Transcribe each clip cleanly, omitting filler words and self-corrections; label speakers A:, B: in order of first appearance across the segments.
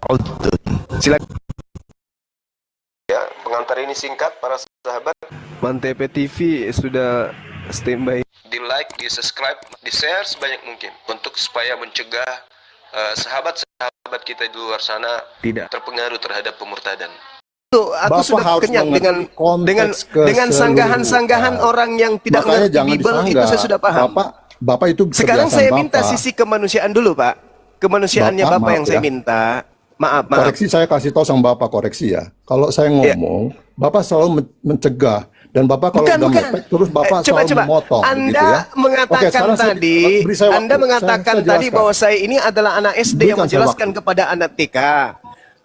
A: Auto. Silakan. Ya, pengantar ini singkat para sahabat. Mantep TV sudah standby. Di like, di subscribe, di share sebanyak mungkin untuk supaya mencegah sahabat-sahabat kita di luar sana tidak terpengaruh terhadap pemurtadan. Tuh, aku Bapak sudah kenyang dengan sanggahan-sanggahan orang yang tidak mengerti Bible, itu saya sudah paham. Bapak itu sekarang saya minta sisi kemanusiaan dulu, Pak. Kemanusiaannya Bapak yang saya minta. Maaf.
B: Koreksi, saya kasih tahu sama Bapak koreksi ya. Kalau saya ngomong, Bapak selalu mencegah. Dan Bapak kalau udah mepet, terus Bapak selalu memotong.
A: Anda
B: gitu ya.
A: mengatakan tadi, Anda mengatakan tadi bahwa saya ini adalah anak SD yang menjelaskan kepada anak TK.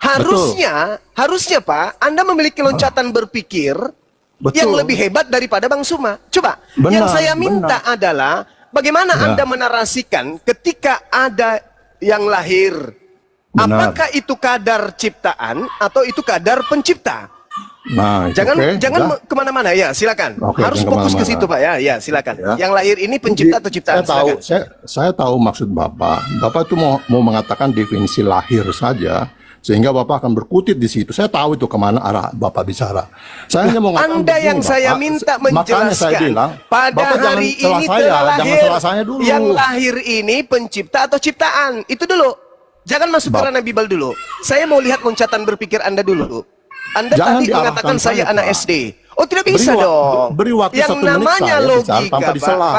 A: Harusnya Pak, Anda memiliki loncatan berpikir yang lebih hebat daripada Bang Suma. Coba, yang saya minta adalah bagaimana Anda menarasikan ketika ada yang lahir. Apakah itu kadar ciptaan atau itu kadar pencipta?
B: Nah,
A: jangan kemana-mana ya, silakan. Harus fokus ke situ Pak ya, ya silakan. Ya. Yang lahir ini pencipta atau ciptaan?
B: Saya tahu maksud Bapak. Bapak itu mau mengatakan definisi lahir saja, sehingga Bapak akan berkutit di situ. Saya tahu itu kemana arah Bapak bicara. Saya hanya mau mengatakan
A: Anda yang saya minta menjelaskan.
B: Saya bilang,
A: pada hari ini telah lahir. Yang lahir ini pencipta atau ciptaan? Itu dulu. Jangan masuk ke ranah Bible dulu. Saya mau lihat loncatan berpikir Anda dulu. Anda tadi mengatakan saya anak SD. Oh tidak bisa dong.
B: Beri waktu
A: yang
B: 1 menit
A: namanya
B: saya
A: logika,
B: bicara tanpa disela.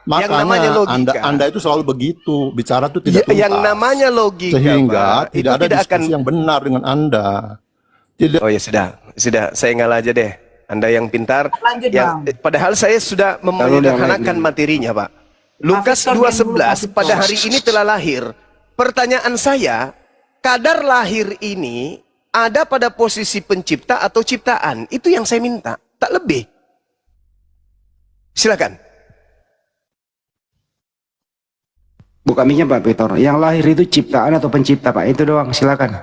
B: Makanya
A: yang namanya logika.
B: Anda itu selalu begitu. Bicara itu tidak tuntas.
A: Yang namanya logika,
B: sehingga
A: Pak,
B: tidak ada diskusi yang benar dengan Anda.
A: Oh ya sudah. Saya ngalah aja deh. Anda yang pintar.
C: Lanjut,
A: padahal saya sudah menyederhanakan materinya Pak. Lukas 2:11 pada hari ini telah lahir. Pertanyaan saya, kadar lahir ini ada pada posisi pencipta atau ciptaan? Itu yang saya minta, tak lebih. Silakan.
D: Buka mic-nya Pak Peter. Yang lahir itu ciptaan atau pencipta Pak? Itu doang, silakan.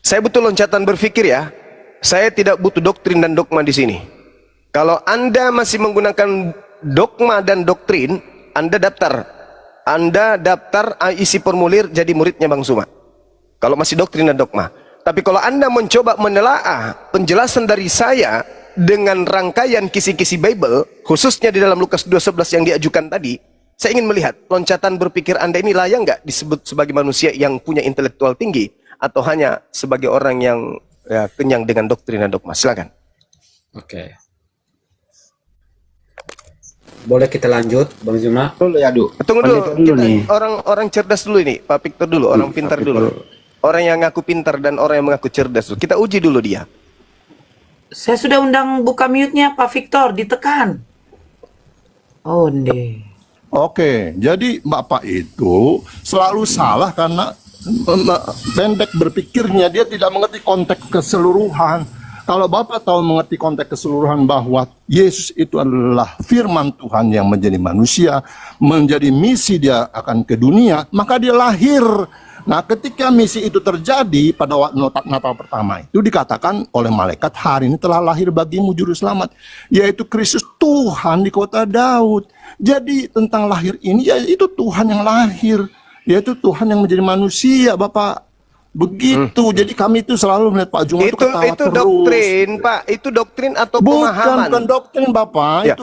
A: Saya butuh loncatan berpikir ya. Saya tidak butuh doktrin dan dogma di sini. Kalau Anda masih menggunakan dogma dan doktrin, Anda daftar isi formulir jadi muridnya Bang Suma. Kalau masih doktrin dan dogma. Tapi kalau Anda mencoba menelaah penjelasan dari saya dengan rangkaian kisi-kisi Bible, khususnya di dalam Lukas 2:11 yang diajukan tadi, saya ingin melihat loncatan berpikir Anda ini layak nggak disebut sebagai manusia yang punya intelektual tinggi, atau hanya sebagai orang yang kenyang dengan doktrin dan dogma. Silakan.
E: Oke. Boleh kita lanjut, Bang Zuma?
D: Dulu ya,
A: Tunggu dulu, orang cerdas dulu ini, Pak Victor dulu, orang pintar dulu. Orang yang ngaku pintar dan orang yang mengaku cerdas dulu. Kita uji dulu dia.
C: Saya sudah undang buka mute-nya Pak Victor, ditekan. Oh, deh.
B: Oke, jadi Bapak itu selalu salah karena pendek berpikirnya, dia tidak mengerti konteks keseluruhan. Kalau Bapak tahu mengerti konteks keseluruhan bahwa Yesus itu adalah firman Tuhan yang menjadi manusia, menjadi misi dia akan ke dunia, maka dia lahir. Nah, ketika misi itu terjadi pada waktu Natal pertama itu dikatakan oleh malaikat, hari ini telah lahir bagimu juru selamat, yaitu Kristus Tuhan di kota Daud. Jadi tentang lahir ini, ya itu Tuhan yang lahir, yaitu Tuhan yang menjadi manusia, Bapak. Begitu. Jadi kami itu selalu melihat Pak Juma itu ketawa terus.
A: Itu doktrin, Pak. Itu doktrin atau pemahaman?
B: Bukan doktrin, Bapak. Ya. Itu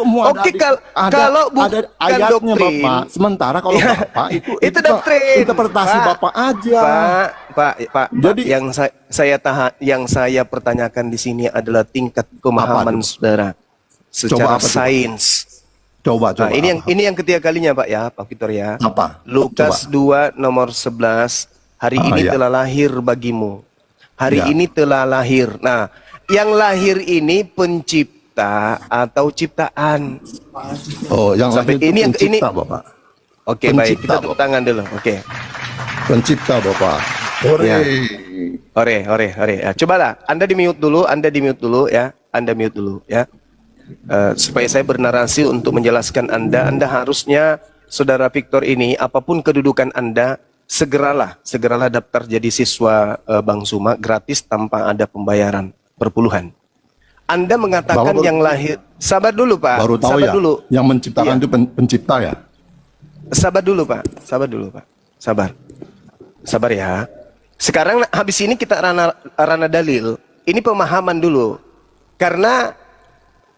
A: ada
B: ayatnya,
A: doktrin,
B: Bapak. Sementara kalau Bapak itu
A: doktrin.
B: Interpretasi Pak, Bapak aja.
A: Pak. Jadi yang saya pertanyakan di sini adalah tingkat pemahaman saudara secara sains.
B: Coba.
A: Ini yang ketiga kalinya, Pak ya, Pak Victor ya.
B: Apa?
A: Lukas 2 nomor 11. Hari ini telah lahir bagimu. Hari ini telah lahir. Nah, yang lahir ini pencipta atau ciptaan?
B: Oh, yang
A: sampai
B: lahir
A: ini
B: pencipta, Bapak.
A: Oke, baik. Kita tepuk tangan dulu. Oke.
B: Pencipta, Bapak.
A: Ore. Ya, cobalah. Anda di mute dulu ya. Anda mute dulu ya. Supaya saya bernarasi untuk menjelaskan Anda harusnya Saudara Victor ini, apapun kedudukan Anda, segeralah daftar jadi siswa Bang Suma gratis tanpa ada pembayaran perpuluhan. Anda mengatakan
B: Bapak
A: yang lahir. Sabar dulu, Pak.
B: Baru tahu
A: Sabar
B: ya,
A: dulu.
B: yang menciptakan
A: Iya.
B: itu pencipta ya?
A: Sabar dulu, Pak. Sabar dulu, Pak. Sabar. Sabar ya. Sekarang habis ini kita rana dalil. Ini pemahaman dulu. Karena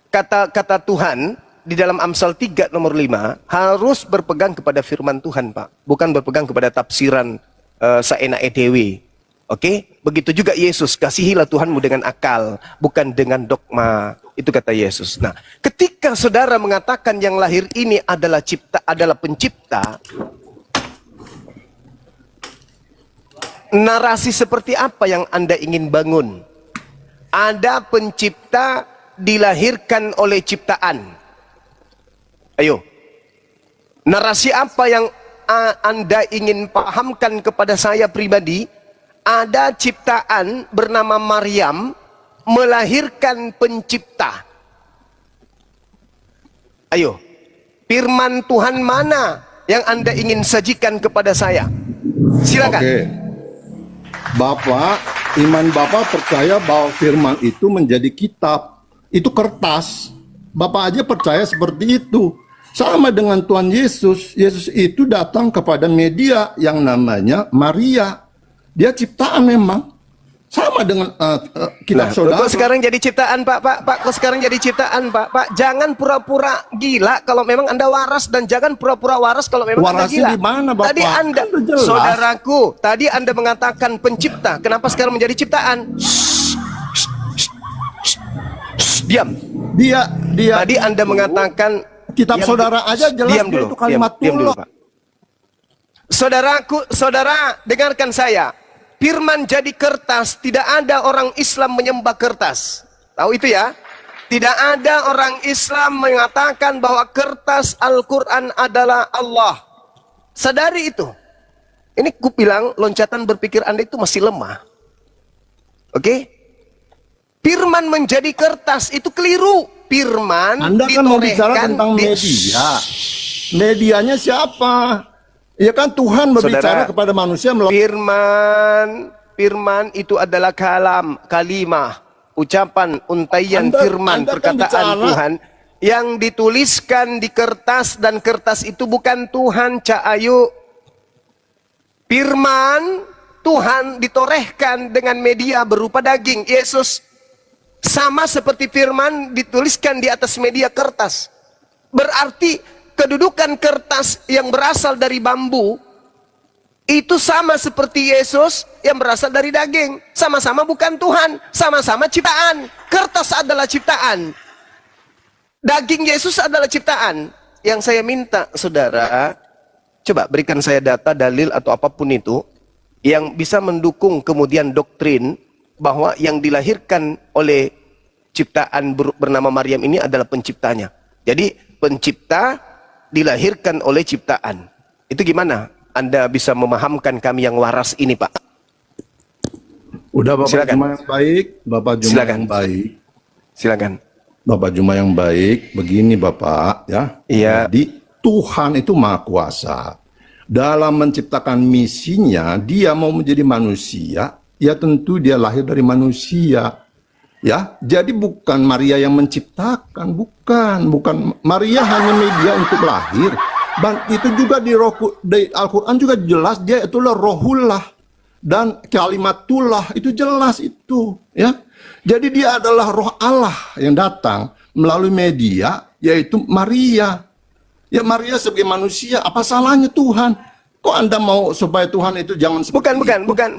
A: kata Tuhan di dalam Amsal 3 nomor 5 harus berpegang kepada firman Tuhan, Pak. Bukan berpegang kepada tafsiran saenake dewe. Oke? Begitu juga Yesus, kasihilah Tuhanmu dengan akal, bukan dengan dogma. Itu kata Yesus. Nah, ketika saudara mengatakan yang lahir ini adalah pencipta, narasi seperti apa yang Anda ingin bangun? Ada pencipta dilahirkan oleh ciptaan. Ayo. Narasi apa yang Anda ingin pahamkan kepada saya pribadi? Ada ciptaan bernama Maryam melahirkan pencipta. Ayo. Firman Tuhan mana yang Anda ingin sajikan kepada saya? Silakan.
B: Oke. Bapak, iman Bapak percaya bahwa firman itu menjadi kitab. Itu kertas. Bapak aja percaya seperti itu. Sama dengan Tuhan Yesus. Yesus itu datang kepada media yang namanya Maria. Dia ciptaan memang. Sama dengan kitab saudara.
A: Kok sekarang jadi ciptaan, Pak? Pak, kok sekarang jadi ciptaan, Pak? Pak, jangan pura-pura gila kalau memang Anda waras, dan jangan pura-pura waras kalau memang Anda
B: Warasnya
A: gila.
B: di mana, Bapak?
A: Tadi Anda,
B: Kan udah jelas.
A: saudaraku, tadi Anda mengatakan pencipta. Kenapa sekarang menjadi ciptaan? Diam.
B: Dia
A: Tadi Anda mengatakan
B: kitab saudara aja jelas
A: diam
B: dia
A: dulu,
B: itu kalimat
A: diam dulu,
B: tulus.
A: Pak. Saudara, dengarkan saya. Firman jadi kertas, tidak ada orang Islam menyembah kertas. Tahu itu ya? Tidak ada orang Islam mengatakan bahwa kertas Al-Quran adalah Allah. Sadari itu. Ini ku bilang loncatan berpikir Anda itu masih lemah. Oke? Firman menjadi kertas itu keliru. Firman
B: Anda kan mau bicara
A: ditorehkan
B: tentang media. Medianya siapa? Ya kan Tuhan berbicara
A: Saudara,
B: kepada manusia melalui
A: Firman itu adalah kalimah, ucapan, untaian, firman,
B: Anda kan
A: perkataan
B: bicara.
A: Tuhan yang dituliskan di kertas, dan kertas itu bukan Tuhan, Cak Ayu. Firman Tuhan ditorehkan dengan media berupa daging, Yesus. Sama seperti firman dituliskan di atas media kertas. Berarti kedudukan kertas yang berasal dari bambu itu sama seperti Yesus yang berasal dari daging. Sama-sama bukan Tuhan, sama-sama ciptaan. Kertas adalah ciptaan, daging Yesus adalah ciptaan. Yang saya minta saudara, coba berikan saya data, dalil atau apapun itu yang bisa mendukung kemudian doktrin bahwa yang dilahirkan oleh ciptaan bernama Maryam ini adalah penciptanya. Jadi pencipta dilahirkan oleh ciptaan. Itu gimana Anda bisa memahamkan kami yang waras ini, Pak?
B: Udah Bapak
A: Silakan.
B: Juma yang baik, Bapak Juma
A: Silakan.
B: yang baik.
A: Silakan.
B: Bapak Juma yang baik, begini Bapak ya.
A: Iya.
B: Jadi Tuhan itu Maha Kuasa. Dalam menciptakan misinya, dia mau menjadi manusia, ya tentu dia lahir dari manusia. Ya, jadi bukan Maria yang menciptakan, bukan Maria hanya media untuk lahir. Dan itu juga di Al-Quran juga jelas dia itulah rohullah dan kalimatullah, itu jelas itu, ya. Jadi dia adalah roh Allah yang datang melalui media, yaitu Maria. Ya Maria sebagai manusia, apa salahnya Tuhan? Kok Anda mau supaya Tuhan itu jangan seperti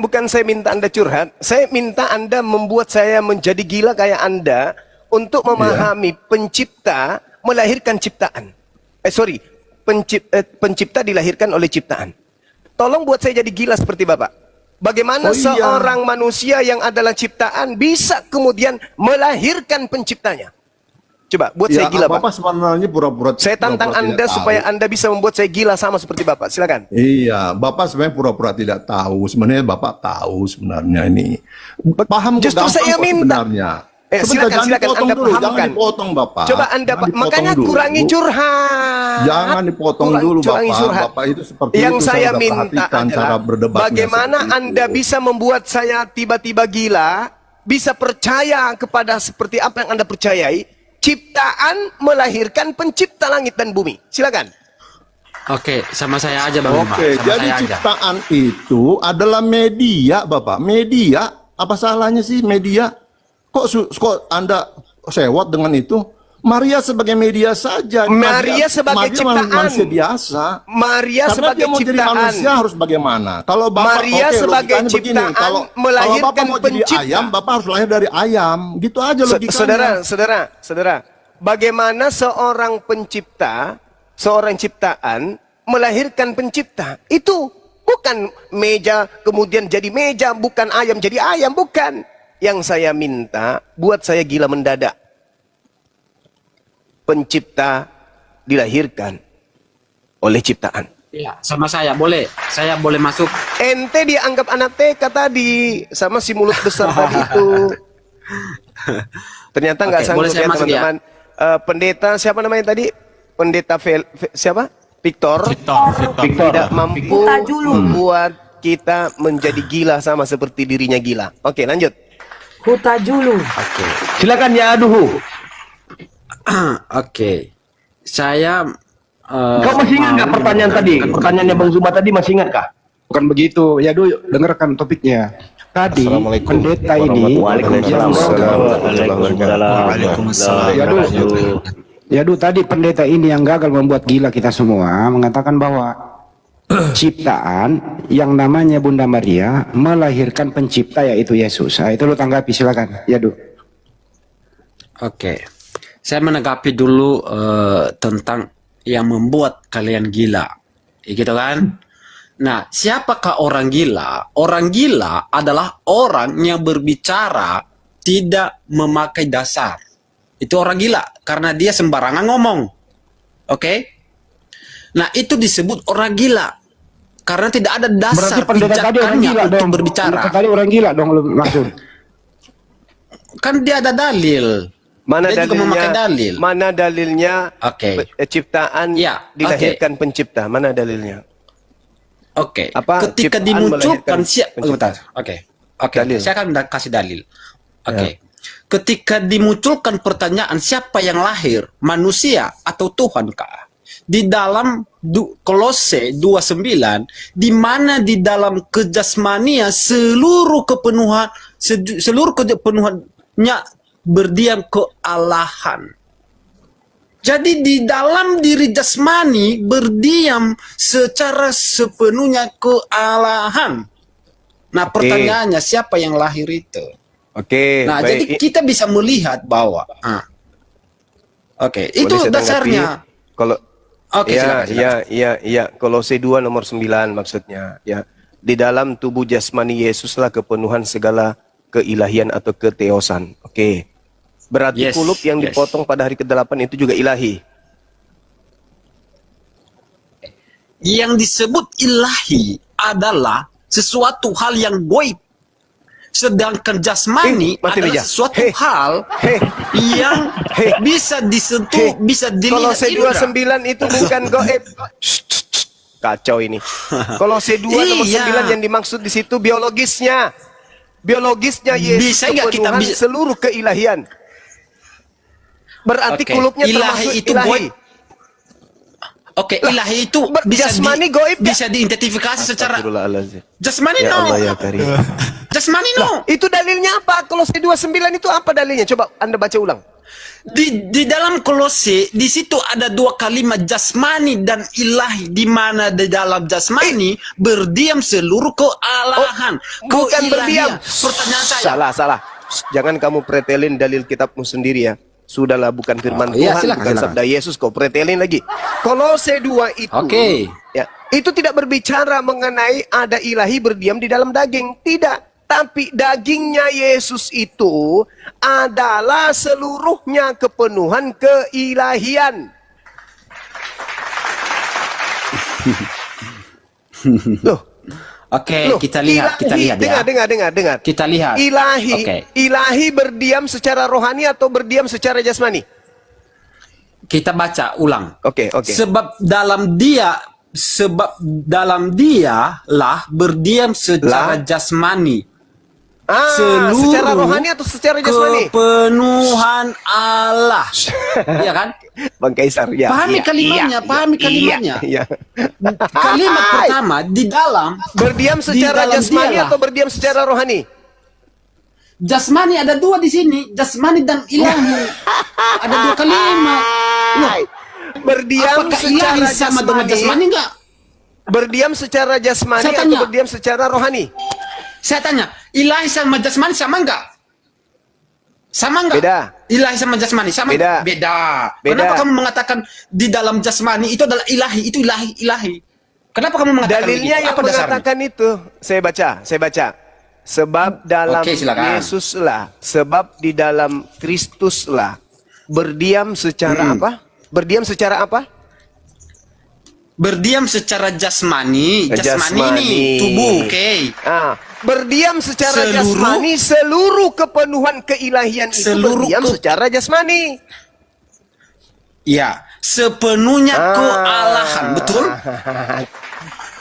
A: Bukan saya minta Anda curhat. Saya minta Anda membuat saya menjadi gila kayak Anda untuk memahami pencipta melahirkan ciptaan. Pencipta dilahirkan oleh ciptaan. Tolong buat saya jadi gila seperti Bapak. Bagaimana seorang manusia yang adalah ciptaan bisa kemudian melahirkan penciptanya? Coba buat saya gila, Pak.
B: Bapak sebenarnya pura-pura.
A: Saya tantang Anda supaya Anda bisa membuat saya gila sama seperti Bapak. Silakan.
B: Iya, Bapak sebenarnya pura-pura tidak tahu. Sebenarnya Bapak tahu sebenarnya ini. Paham
A: Justru
B: gampang
A: saya
B: kok
A: minta.
B: sebenarnya.
A: Silakan Anda
B: dulu, jangan
A: pahamkan.
B: dipotong Bapak.
A: Coba Anda,
B: Jangan dipotong
A: makanya
B: dulu.
A: kurangi curhat.
B: Jangan dipotong dulu Bapak. Bapak itu seperti
A: yang
B: itu
A: saya
B: udah
A: minta
B: perhatikan cara
A: adalah
B: berdebatnya
A: bagaimana
B: seperti
A: Anda
B: itu.
A: bisa membuat saya tiba-tiba gila bisa percaya kepada seperti apa yang Anda percayai, ciptaan melahirkan pencipta langit dan bumi. Silakan.
E: Oke, sama saya aja Bang Zuma.
B: Oke,
E: Sama
B: jadi
E: saya aja.
B: ciptaan itu adalah media, Bapak. Media, apa salahnya sih media? Kok Anda sewot dengan itu? Maria sebagai media saja.
A: Maria sebagai ciptaan.
B: Manusia biasa.
A: Maria
B: Karena
A: sebagai
B: dia mau jadi
A: ciptaan.
B: manusia harus bagaimana? Kalau Bapak
A: Maria sebagai
B: logikanya
A: ciptaan
B: kalau
A: melahirkan
B: Bapak mau jadi
A: pencipta.
B: ayam, Bapak harus lahir dari ayam. Gitu aja logikanya.
A: Saudara, bagaimana seorang pencipta, seorang ciptaan melahirkan pencipta? Itu bukan meja kemudian jadi meja, bukan ayam jadi ayam, bukan. Yang saya minta buat saya gila mendadak. Pencipta dilahirkan oleh ciptaan.
E: Iya, sama saya boleh. Saya boleh masuk.
A: Ente dianggap anak TK tadi sama si mulut besar tadi itu. Ternyata nggak
E: Oke,
A: sanggup
E: boleh saya
A: ya
E: masuk ya?
A: teman-teman. Pendeta siapa namanya tadi? Pendeta siapa? Victor. Tidak mampu
C: Hutajulu.
A: membuat kita menjadi gila sama seperti dirinya gila. Oke, lanjut.
C: Hutajulu.
E: Oke.
F: Silakan ya Duhu.
E: Oke. Saya
F: Kau masih ingat nggak pertanyaan tadi? Pertanyaannya Bang Zuma tadi masih ingat kah?
D: Bukan begitu. Ya Du, dengarkan topiknya. Tadi pendeta ini Ya Du, tadi pendeta ini yang gagal membuat gila kita semua mengatakan bahwa ciptaan yang namanya Bunda Maria melahirkan pencipta yaitu Yesus. Nah, itu lu tanggapi silakan. Ya Du.
E: Oke. Saya menanggapi dulu tentang yang membuat kalian gila. Gitu kan? Nah, siapakah orang gila? Orang gila adalah orang yang berbicara tidak memakai dasar. Itu orang gila karena dia sembarangan ngomong. Oke? Nah, itu disebut orang gila karena tidak ada dasar
F: Berarti pendeta tadi orang
E: pijakannya
F: gila
E: untuk
F: dong.
E: berbicara.
F: Pendeta tadi orang gila dong lu maksud.
E: Kan dia ada dalil.
A: Mana
E: Dia juga
A: dalilnya?
E: memakai dalil.
A: Mana dalilnya?
E: Oke.
A: Ciptaan
E: Ya,
A: dilahirkan pencipta. Mana dalilnya?
E: Oke.
A: Apa,
E: Ketika
A: ciptaan
E: dimunculkan
A: melahirkan pencipta?
E: Oke.
A: Dalil.
E: Saya akan kasih dalil. Oke. Ketika dimunculkan pertanyaan siapa yang lahir, manusia atau Tuhan kah? Di dalam Kolose 2:9, di mana di dalam kejasmania seluruh kepenuhannya berdiam kealahan. Jadi di dalam diri jasmani berdiam secara sepenuhnya kealahan. Nah, pertanyaannya siapa yang lahir itu?
A: Oke.
E: Nah,
A: baik.
E: jadi kita bisa melihat bahwa oke, itu
A: Boleh saya
E: dasarnya.
A: tanggapi? Kalau
E: Oke,
A: ya,
E: silakan.
A: ya. Kolose 2 nomor 9 maksudnya. Ya, di dalam tubuh jasmani Yesuslah kepenuhan segala keilahian atau keteosan. Oke. Berarti
E: Yes,
A: kulup yang
E: yes.
A: dipotong pada hari ke-8 itu juga ilahi.
E: Yang disebut ilahi adalah sesuatu hal yang goib. Sedangkan jasmani
A: mati
E: adalah
A: meja.
E: sesuatu hal yang bisa disentuh, bisa dilihat
A: Kolose
E: indera.
A: 2:9 itu bukan goib. Kacau ini. Kolose 2 nomor
E: Iya.
A: 9 yang dimaksud di situ biologisnya. Biologisnya Yesus
E: Bisa nggak kita
A: kepenuhan
E: bisa-
A: seluruh keilahian. Berarti
E: Oke,
A: kulupnya
E: ilahi
A: termasuk
E: itu
A: ilahi.
E: goib. Oke, ilahi itu
A: jasmani goib ya?
E: bisa diidentifikasi secara
A: Astagfirullahaladzim.
E: jasmani
A: Ya
E: no.
A: Allah ya Karim.
E: Jasmani no.
A: Itu dalilnya apa? Kolose 2:9 itu apa dalilnya? Coba Anda baca ulang.
E: Di dalam Kolose di situ ada dua kalimat jasmani dan ilahi, di mana di dalam jasmani berdiam seluruh kealahan,
A: Bukan berdiam.
E: keilahian. Pertanyaan saya.
A: Salah. Jangan kamu pretelin dalil kitabmu sendiri ya. Sudahlah, bukan firman
E: iya,
A: Tuhan,
E: silakan,
A: bukan
E: silakan.
A: sabda Yesus, kau pretelin lagi. Kolose 2 itu,
E: Oke.
A: ya, itu tidak berbicara mengenai ada ilahi berdiam di dalam daging. Tidak. Tapi dagingnya Yesus itu adalah seluruhnya kepenuhan keilahian. Loh,
E: Oke, kita lihat ya.
A: Dengar.
E: Kita lihat.
A: Ilahi,
E: Oke.
A: ilahi berdiam secara rohani atau berdiam secara jasmani?
E: Kita baca ulang.
A: Oke.
E: Sebab dalam dia lah berdiam secara jasmani.
A: Secara rohani atau secara jasmani?
E: Kepenuhan Allah. Iya kan?
A: Bang Kaisar, ya.
E: Pahami kalimatnya, pahami kalimatnya. Kalimat pertama di dalam
A: Berdiam secara
E: dalam
A: jasmani
E: dialah.
A: atau berdiam secara rohani?
E: jasmani ada dua di sini, jasmani dan ilahi. Ada dua kalimat. Loh,
A: Berdiam
E: apakah
A: secara
E: ilahi sama dengan jasmani enggak?
A: Berdiam secara jasmani
E: Saya
A: atau
E: tanya.
A: berdiam secara rohani?
E: Saya tanya, ilahi sama jasmani sama enggak? Sama enggak?
A: Beda.
E: Ilahi sama jasmani sama
A: Beda.
E: enggak? Beda.
A: Beda.
E: Kenapa kamu mengatakan di dalam jasmani itu adalah ilahi, itu ilahi. Kenapa kamu mengatakan
A: Dalilnya
E: begitu?
A: yang
E: Apa dasarnya?
A: mengatakan itu, saya baca. Sebab dalam
E: Oke, silakan.
A: Yesuslah, sebab di dalam Kristuslah berdiam secara apa? Berdiam secara apa?
E: Berdiam secara jasmani ini tubuh, oke.
A: Berdiam secara
E: Seluruh-
A: jasmani, seluruh kepenuhan keilahian itu
E: Seluruh
A: berdiam secara jasmani.
E: Ya, sepenuhnya kealahan, betul?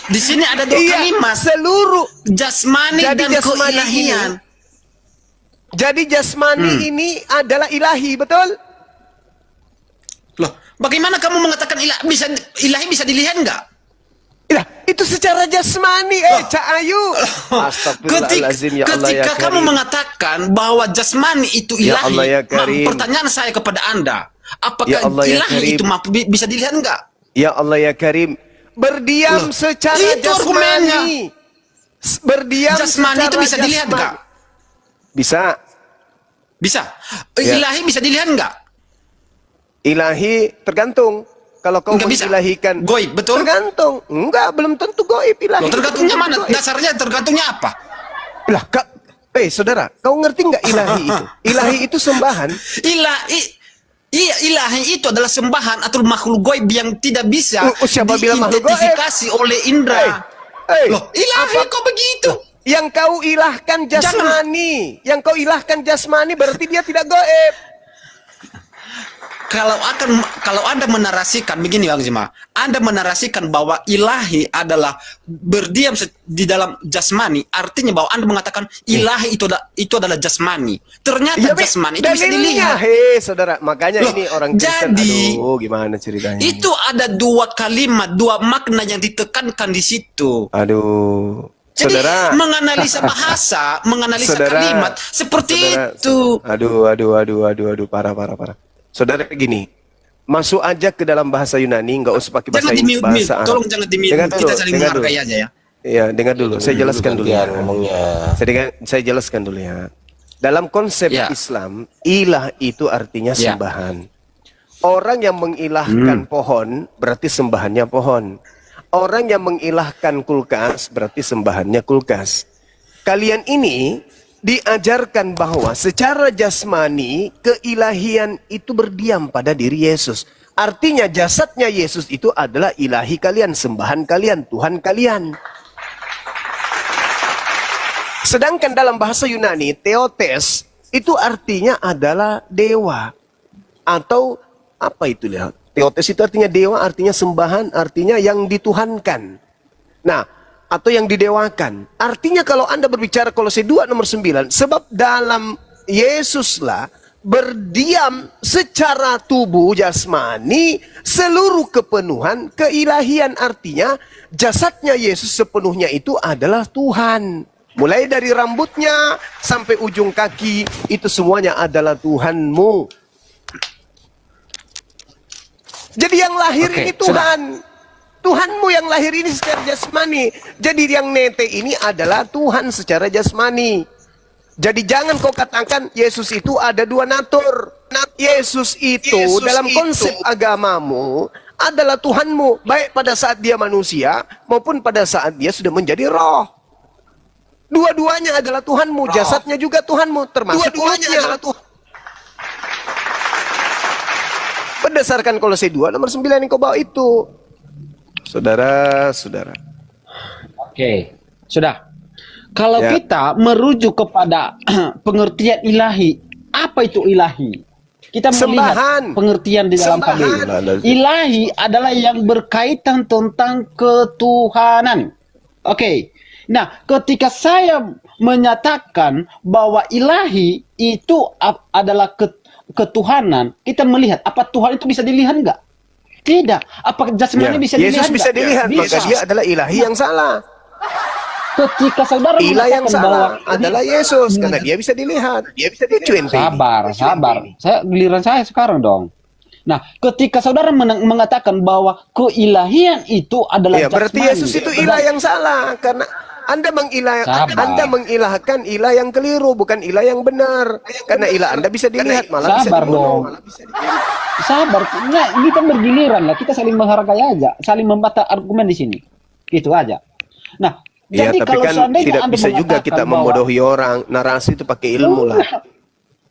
E: Di sini ada dua kalimat,
A: seluruh.
E: jasmani
A: Jadi
E: dan
A: jasmani
E: keilahian.
A: Jadi jasmani ini adalah ilahi, betul?
E: Loh, bagaimana kamu mengatakan ilahi bisa dilihat enggak?
A: Ya, itu secara jasmani, Cak Ayu. Astagfirullahaladzim, ya Allah ya
E: Ketika kamu
A: Karim.
E: mengatakan bahwa jasmani itu
A: Ya
E: ilahi,
A: Allah ya Karim.
E: pertanyaan saya kepada Anda, apakah
A: Ya Allah ya
E: ilahi
A: Karim.
E: itu bisa dilihat enggak?
A: Ya Allah ya Karim. Berdiam
E: Loh,
A: secara
E: itu argumennya.
A: jasmani. Berdiam
E: Jasmani itu
A: secara
E: bisa dilihat
A: jasmani.
E: enggak?
A: Bisa.
E: Bisa.
A: Ya.
E: Ilahi bisa dilihat enggak?
A: Ilahi tergantung. Kalau kau
E: Enggak bisa.
A: mengilahkan
E: Goib, betul?
A: Tergantung. Enggak, belum tentu goib ilahi.
E: Loh, tergantungnya
A: Belum
E: mana?
A: tentu goib.
E: Dasarnya tergantungnya apa?
A: Lah, saudara, kau ngerti nggak ilahi itu? Ilahi itu sembahan.
E: Ilahi itu adalah sembahan atau makhluk goib yang tidak bisa
A: Siapa bilang makhluk goib?
E: diidentifikasi oleh indra. Loh, ilahi
A: apa-
E: kok begitu?
A: Yang kau ilahkan jasmani. Yang kau ilahkan jasmani berarti dia tidak goib.
E: Kalau Anda menarasikan begini Bang Zima, Anda menarasikan bahwa ilahi adalah berdiam di dalam jasmani, artinya bahwa Anda mengatakan ilahi itu adalah jasmani. Ternyata jasmani itu bisa dilihat.
A: Saudara, makanya
E: Loh,
A: ini orang Kristen.
E: jadi-
A: Aduh, gimana ceritanya?
E: Itu ada dua kalimat, dua makna yang ditekankan di situ.
A: Aduh.
E: Jadi
A: Saudara,
E: menganalisa bahasa, menganalisa
A: Saudara,
E: kalimat seperti
A: saudara,
E: itu.
A: Aduh, parah. Saudara gini, masuk aja ke dalam bahasa Yunani, nggak usah pakai bahasa
E: Jangan di-mute,
A: bahasa Arab.
E: tolong jangan di-mute.
A: Dengar
E: Kita
A: dulu,
E: saling
A: dengar
E: menghargai
A: dulu.
E: aja ya.
A: Iya, dengar dulu. Saya jelaskan dulu ya. Saya jelaskan dulu ya. Dalam konsep
E: Ya.
A: Islam, ilah itu artinya
E: Ya.
A: sembahan. Orang yang mengilahkan pohon berarti sembahannya pohon. Orang yang mengilahkan kulkas berarti sembahannya kulkas. Kalian ini diajarkan bahwa secara jasmani keilahian itu berdiam pada diri Yesus. Artinya jasadnya Yesus itu adalah ilahi kalian, sembahan kalian, Tuhan kalian. Sedangkan dalam bahasa Yunani, Theotes itu artinya adalah dewa. Atau apa itu lihat? Theotes itu artinya dewa, artinya sembahan, artinya yang dituhankan. Nah, atau yang didewakan. Artinya kalau Anda berbicara Kolose 2 nomor 9, sebab dalam Yesuslah berdiam secara tubuh jasmani seluruh kepenuhan keilahian. Artinya jasadnya Yesus sepenuhnya itu adalah Tuhan. Mulai dari rambutnya sampai ujung kaki itu semuanya adalah Tuhanmu. Jadi yang lahir
E: Oke,
A: ini Tuhan. Tuhanmu yang lahir ini secara jasmani. Jadi yang nete ini adalah Tuhan secara jasmani. Jadi jangan kau katakan Yesus itu ada dua natur. Yesus itu dalam konsep agamamu adalah Tuhanmu. Baik pada saat dia manusia maupun pada saat dia sudah menjadi roh. Dua-duanya adalah Tuhanmu. Jasadnya juga Tuhanmu. Termasuk dua-duanya adalah Tuhan. Berdasarkan Kolose 2 nomor 9 yang kau bawa itu. Saudara.
E: Oke, sudah. Kalau
A: Ya.
E: kita merujuk kepada pengertian ilahi, apa itu ilahi? Kita melihat
A: Sembahan.
E: pengertian di dalam KBI.
A: Sembahan.
E: Ilahi adalah yang berkaitan tentang ketuhanan. Oke. Nah, ketika saya menyatakan bahwa ilahi itu adalah ketuhanan, kita melihat apa Tuhan itu bisa dilihat nggak? Tidak. Apa jasmani
A: Ya,
E: bisa
A: Yesus
E: dilihat
A: bisa
E: nggak?
A: dilihat, maka
E: Bisa.
A: dia adalah ilahi yang salah.
E: Ketika saudara
A: Ilah yang
E: mengatakan bahwa
A: salah adalah Yesus karena dia bisa dilihat. Dia bisa dilihat.
E: sabar. Saya giliran saya sekarang dong. Nah, ketika saudara mengatakan bahwa keilahian itu adalah
A: Ya, berarti
E: jasmani,
A: Yesus itu ilah yang salah karena Anda mengilahkan ilah yang keliru, bukan ilah yang benar. Karena ilah Anda bisa dilihat, malah bisa
E: sabar
A: dibunuh.
E: dong. Sabar, nah, kita bergiliran lah, kita saling menghargai aja, saling membantah argumen di sini, gitu aja. Nah,
A: Ya,
E: jadi
A: tapi
E: kalau
A: kan
E: seandainya
A: tidak
E: Anda
A: bisa juga
E: mengatakan
A: kita
E: bahwa-
A: membodohi orang. Narasi itu pakai ilmu lah.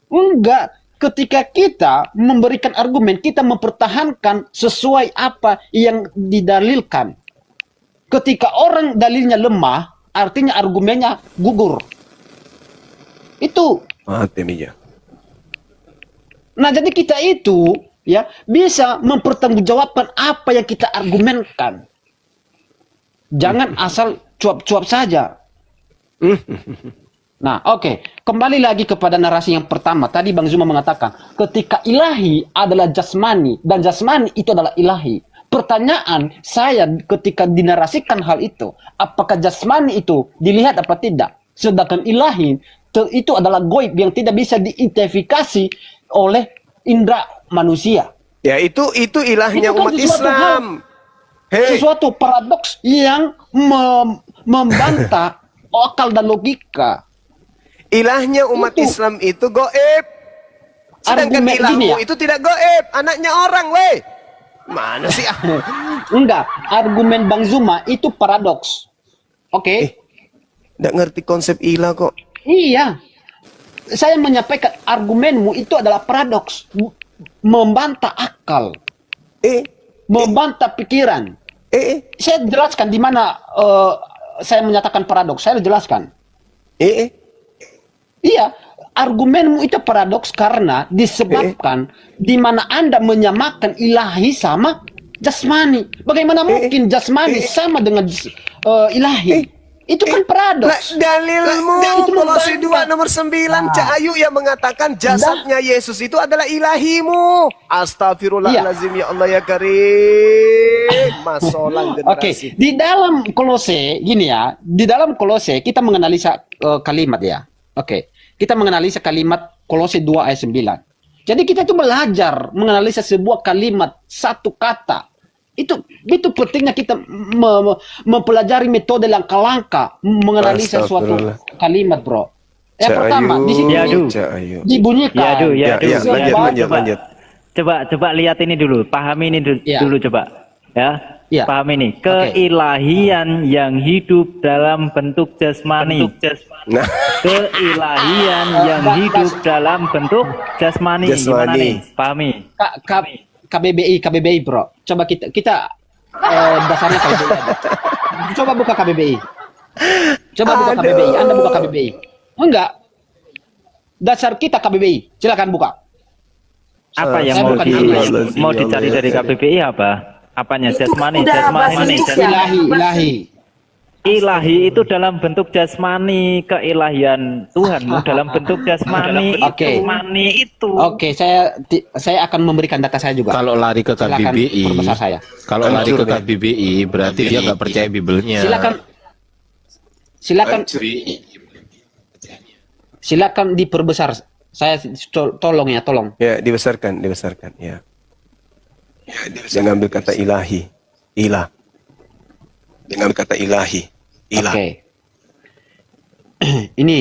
E: Enggak, ketika kita memberikan argumen, kita mempertahankan sesuai apa yang didalilkan. Ketika orang dalilnya lemah, artinya argumennya gugur. Itu.
A: Mati nih ya.
E: Nah, jadi kita itu ya bisa mempertanggungjawabkan apa yang kita argumenkan. Jangan asal cuap-cuap saja. Nah, oke. Kembali lagi kepada narasi yang pertama. Tadi Bang Zuma mengatakan, ketika ilahi adalah jasmani, dan jasmani itu adalah ilahi. Pertanyaan saya ketika dinarasikan hal itu, apakah jasmani itu dilihat apa tidak? Sedangkan ilahi itu adalah goib yang tidak bisa diidentifikasi oleh indera manusia.
A: Ya, itu ilahnya
E: Itu kan
A: umat
E: sesuatu
A: Islam. Hei,
E: Sesuatu paradoks yang membantah akal dan logika.
A: ilahnya umat
E: Itu.
A: Islam itu goib. Sedangkan
E: Argumen
A: ilahmu
E: gini ya.
A: itu tidak goib, anaknya orang, weh. Mana sih ah?
E: Enggak, argumen Bang Zuma itu paradoks. Oke?
A: Nggak ngerti konsep ilah kok.
E: Iya. Saya menyampaikan argumenmu itu adalah paradoks. Membantah akal. Membantah pikiran. Saya jelaskan di mana saya menyatakan paradoks. Saya jelaskan. Iya, argumenmu itu paradoks karena disebabkan di mana Anda menyamakan ilahi sama jasmani. Bagaimana mungkin jasmani sama dengan ilahi? Itu kan paradoks.
A: Dalilmu
E: Itu
A: Kolose
E: membantah.
A: 2 nomor 9 Cak Ayu yang mengatakan jasadnya Yesus itu adalah ilahimu. Astagfirullahalazim, ya Allah ya Karim. Masolang
E: Oke,
A: generasi.
E: di dalam Kolose gini ya, di dalam Kolose kita menganalisa kalimat ya. Oke, kita menganalisa kalimat Kolose 2 ayat 9. Jadi kita itu belajar menganalisa sebuah kalimat, satu kata. Itu pentingnya kita mempelajari metode langkah-langkah menganalisa suatu kalimat, bro. Yang
A: Cak
E: pertama
A: Ayu,
E: di sini
A: Cak Ayu.
E: dibunyikan.
A: Ya, lanjut.
G: Coba lihat ini dulu, pahami ini
E: Ya.
G: dulu coba. Ya.
E: Ya.
G: Pahami ini. Keilahian yang hidup dalam bentuk jasmani.
A: Nah,
G: Keilahian yang hidup dalam bentuk jasmani. Gimana nih? Pahami.
E: KBBI, bro. Coba kita dasarnya KBBI aja. Coba buka KBBI. Anda buka KBBI. Enggak. Dasar kita KBBI. Silakan buka.
G: Apa yang
E: Saya bukan
G: mau dicari dari KBBI apa? Apanya?
C: Itu
G: Jasmani,
C: udah
G: jasmani,
C: bahasa Inggris ya.
E: Ilahi.
G: Ilahi itu dalam bentuk jasmani, keilahian Tuhanmu dalam bentuk jasmani.
E: Oke.
G: Jasmani itu.
E: Oke, saya akan memberikan data saya juga.
H: Kalau lari ke
E: Silakan
H: KBBI,
E: perbesar saya.
H: kalau lari ke KBBI berarti dia nggak percaya Bibelnya.
E: Silakan diperbesar. Saya tolong ya, tolong.
A: ya dibesarkan ya. Jangan ambil kata ilahi. Ilah. Jangan ambil kata ilahi. Ilah.
E: Oke. Ini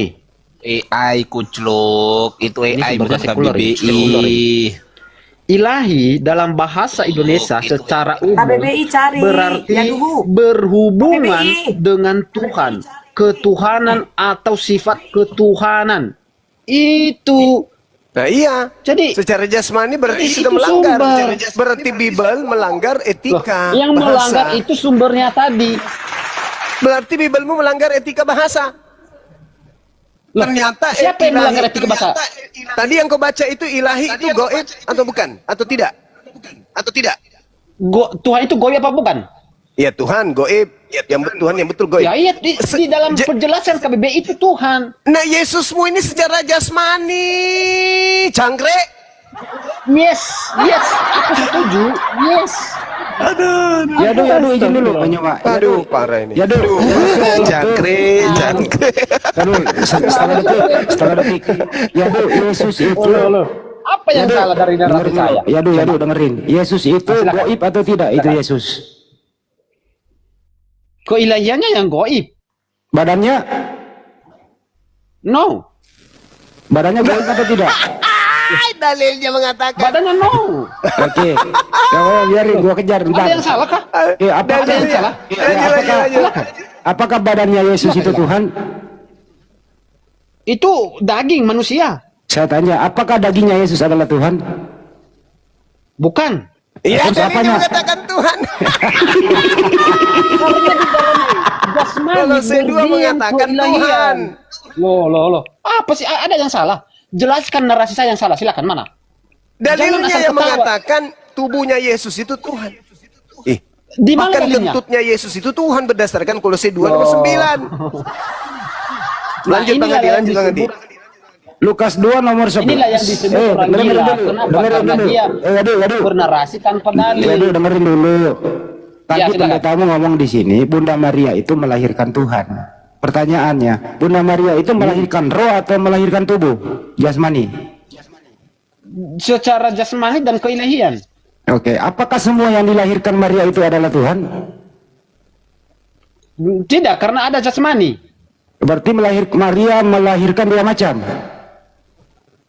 H: AI kucluk, itu AI bukan
E: sumbernya sekuler,
H: KBBI.
E: ilahi dalam bahasa Indonesia secara umum
C: KBBI cari.
E: berarti
C: Ya dulu.
E: berhubungan
C: KBBI.
E: dengan Tuhan, ketuhanan atau sifat ketuhanan. Itu
A: Nah iya.
E: jadi
A: Secara jasmani berarti
E: itu
A: sudah melanggar.
E: sumber.
A: Berarti Bible melanggar etika
E: yang
A: bahasa.
E: melanggar itu sumbernya tadi.
A: Berarti Bibelmu melanggar etika bahasa.
E: Loh,
A: Ternyata
E: siapa yang
A: ilahi-
E: melanggar etika bahasa?
A: Tadi yang kau baca itu ilahi itu goib atau bukan? Atau tidak?
E: Tuhan itu goib apa bukan?
A: Ya Tuhan goib, Tuhan yang betul goib.
E: Ya iya di dalam penjelasan KBBI itu Tuhan.
A: Nah Yesusmu ini secara jasmani, cangkrek.
E: Yes, aku setuju. Yes.
D: Aduh, izin dulu Pak.
A: Aduh, parah ini.
D: Aduh,
A: Jangkrik.
D: aduh, setengah detik. Yesus itu.
E: Apa yang salah dari narasi saya?
D: Aduh, dengerin. Yesus itu goib atau tidak? Itu Yesus.
E: Keilahiannya yang goib.
D: Badannya?
E: No.
D: Badannya goib atau tidak?
A: Dalilnya mengatakan.
E: Badannya no.
D: Oke. Kamu biarin gua kejar bentar.
E: Ada yang salah kah?
D: Apa
E: Ada yang salah?
D: Apakah badannya Yesus itu Tuhan?
E: Itu daging manusia.
D: Saya tanya, apakah dagingnya Yesus adalah Tuhan?
E: Bukan.
A: Iya,
D: Terus
A: dalilnya
D: apanya?
A: mengatakan Tuhan.
E: Jasmani,
A: Kolose 2 mengatakan Tuhan.
E: Loh. Apa sih? Ada yang salah? Jelaskan narasi saya yang salah. Silakan, mana?
A: Dalilnya
E: Jangan asal
A: yang
E: ketawa.
A: mengatakan tubuhnya Yesus itu Tuhan.
E: Di mana
A: Bahkan
E: dalilnya?
A: kentutnya Yesus itu Tuhan berdasarkan Kolose 2 ayat 9. Lanjut Bang Adi, lanjut Bang Adi.
D: Lukas 2 nomor 11.
E: Inilah yang disebut orang gila. Kenapa? Karena dia bernarasi tanpa dalil.
D: Dengerin dulu. Tadi
E: Ya, silakan.
D: pendetamu ngomong di sini, Bunda Maria itu melahirkan Tuhan. Pertanyaannya, Bunda Maria itu melahirkan roh atau melahirkan tubuh? Jasmani.
E: Secara jasmani dan keilahian.
D: Oke, apakah semua yang dilahirkan Maria itu adalah Tuhan?
E: Tidak, karena ada jasmani.
D: Berarti Maria melahirkan dua macam.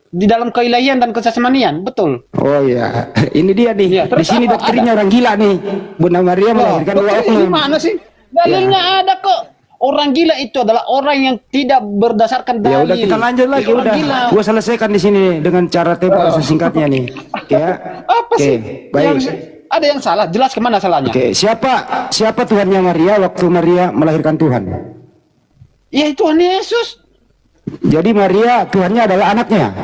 E: Di dalam keilahian dan kesasmanian, betul.
D: Oh iya, ini dia nih.
E: Iya,
D: Di
E: terus
D: sini
E: apa?
D: doktrinnya orang gila nih. Bunda Maria melahirkan dua
E: Betul, ini
D: oknum.
E: mana sih? Dalilnya ada kok. Orang gila itu adalah orang yang tidak berdasarkan dalil.
D: Ya udah kita lanjut lagi
E: Orang
D: udah.
E: gila.
D: Gua selesaikan di sini dengan cara tembak sesingkatnya nih. Oke ya.
E: Apa
D: Oke,
E: sih?
D: baik.
E: Ada yang salah. Jelas kemana salahnya?
D: Oke, siapa Tuhannya Maria waktu Maria melahirkan Tuhan?
E: Ya Tuhan Yesus.
D: Jadi Maria Tuhannya adalah anaknya.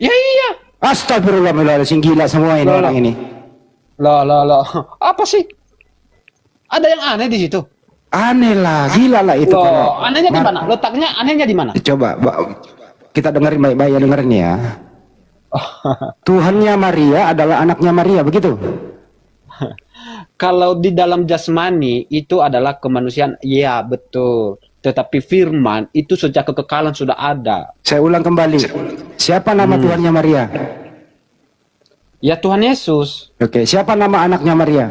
E: Ya iya.
D: Astagfirullahaladzim, gila semua ini orang ini.
E: Loh. Apa sih? Ada yang aneh di situ.
D: Aneh lah, gila lah itu.
E: Loh, anehnya di mana? Letaknya anehnya di mana?
D: Coba, kita dengerin baik-baik ya, dengerin ya. Tuhannya Maria adalah anaknya Maria, begitu?
E: Kalau di dalam jasmani itu adalah kemanusiaan, ya betul. Tetapi firman itu sejak kekekalan sudah ada.
D: Saya ulang kembali. Siapa nama Tuhannya Maria?
E: Ya Tuhan Yesus.
D: Oke, siapa nama anaknya Maria?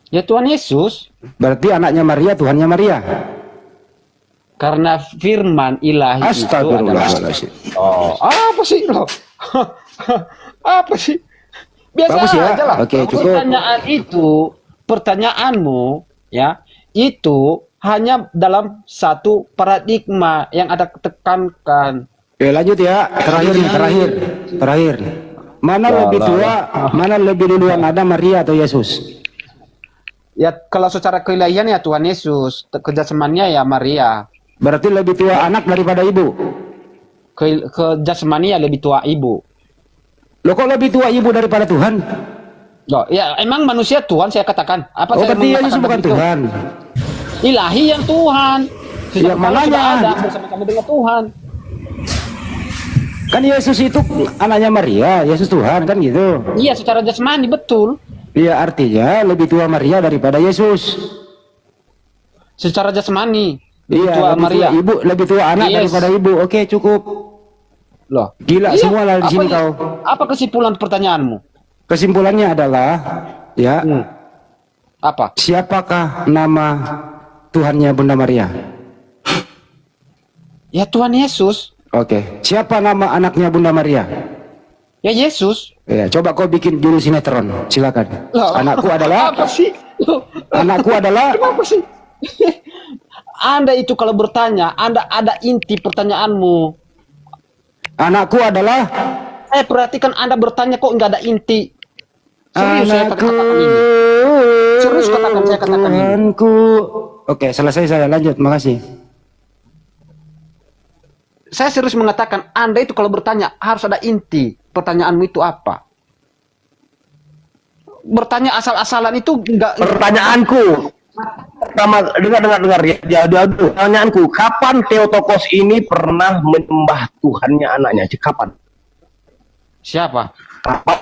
E: Ya Tuhan Yesus.
D: Berarti anaknya Maria, Tuhannya Maria.
E: Karena firman ilahi itu adalah...
D: Astagfirullahaladzim.
E: Oh, apa sih lo? Apa sih? Biasa
D: Bagus ya?
E: aja lah.
D: Oke, cukup.
E: Pertanyaan itu, pertanyaanmu ya, itu hanya dalam satu paradigma yang ada tekankan.
D: Oke, lanjut ya. Terakhir. Mana lebih tua, mana lebih duluan ada Maria atau Yesus?
E: Ya kalau secara keilahian ya Tuhan Yesus, kejasmannya ya Maria.
D: Berarti lebih tua anak daripada ibu.
E: Kejasmannya ya lebih tua ibu.
D: Loh kok lebih tua ibu daripada Tuhan?
E: Loh, ya emang manusia Tuhan saya katakan. Apa
D: Oh,
E: saya
D: berarti
E: mengatakan
D: Yesus bukan
E: begitu?
D: Tuhan.
E: Ilahi yang Tuhan.
D: Ya, mananya?
E: Sudah ada bersama-sama dengan Tuhan.
D: Kan Yesus itu anaknya Maria, Yesus Tuhan kan gitu.
E: Iya, secara jasmani betul.
D: Iya, artinya lebih tua Maria daripada Yesus.
E: Secara jasmani lebih
D: Iya,
E: tua
D: lebih
E: Maria.
D: tua ibu, lebih tua anak
E: Yes.
D: daripada ibu. Oke, cukup.
E: Loh,
D: Gila semua lah di sini kau.
E: Apa kesimpulan pertanyaanmu?
D: Kesimpulannya adalah ya,
E: Apa?
D: siapakah nama Tuhannya Bunda Maria?
E: Ya Tuhan Yesus.
D: Oke, siapa nama anaknya Bunda Maria?
E: Ya Yesus.
D: Ya, coba kau bikin judul sinetron, silakan.
E: Loh,
D: Anakku adalah,
E: apa sih? Loh,
D: anakku adalah.
E: kenapa sih? Anda itu kalau bertanya, Anda ada inti pertanyaanmu.
D: Anakku adalah.
E: Saya perhatikan Anda bertanya kok nggak ada inti. Serius saya
D: Anakku.
E: katakan ini. Serius katakan saya katakan ini.
D: Tuhanku. Oke, selesai saya lanjut, makasih.
E: Saya serius mengatakan Anda itu kalau bertanya harus ada inti. Pertanyaanmu itu apa? bertanya asal-asalan itu enggak.
F: Pertanyaanku, pertama dengar ya. Pertanyaanku, kapan Theotokos ini pernah menyembah Tuhannya anaknya? Kapan?
E: Siapa?
F: Kapan?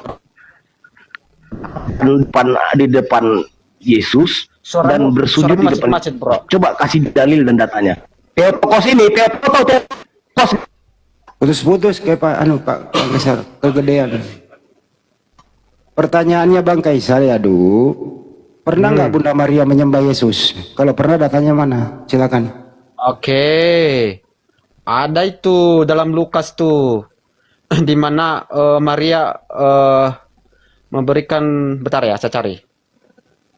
F: Di depan Yesus dan bersujud di depan.
E: Macet, bro.
F: Coba kasih dalil dan datanya. Theotokos ini, Theotokos.
D: Putus-putus kayak Pak Kaisar, kegedean. Pertanyaannya Bang Kaisar ya, pernah nggak Bunda Maria menyembah Yesus? Kalau pernah, datanya mana? Silakan.
E: Oke. Ada itu dalam Lukas tuh, di mana Maria memberikan, bentar ya, saya cari.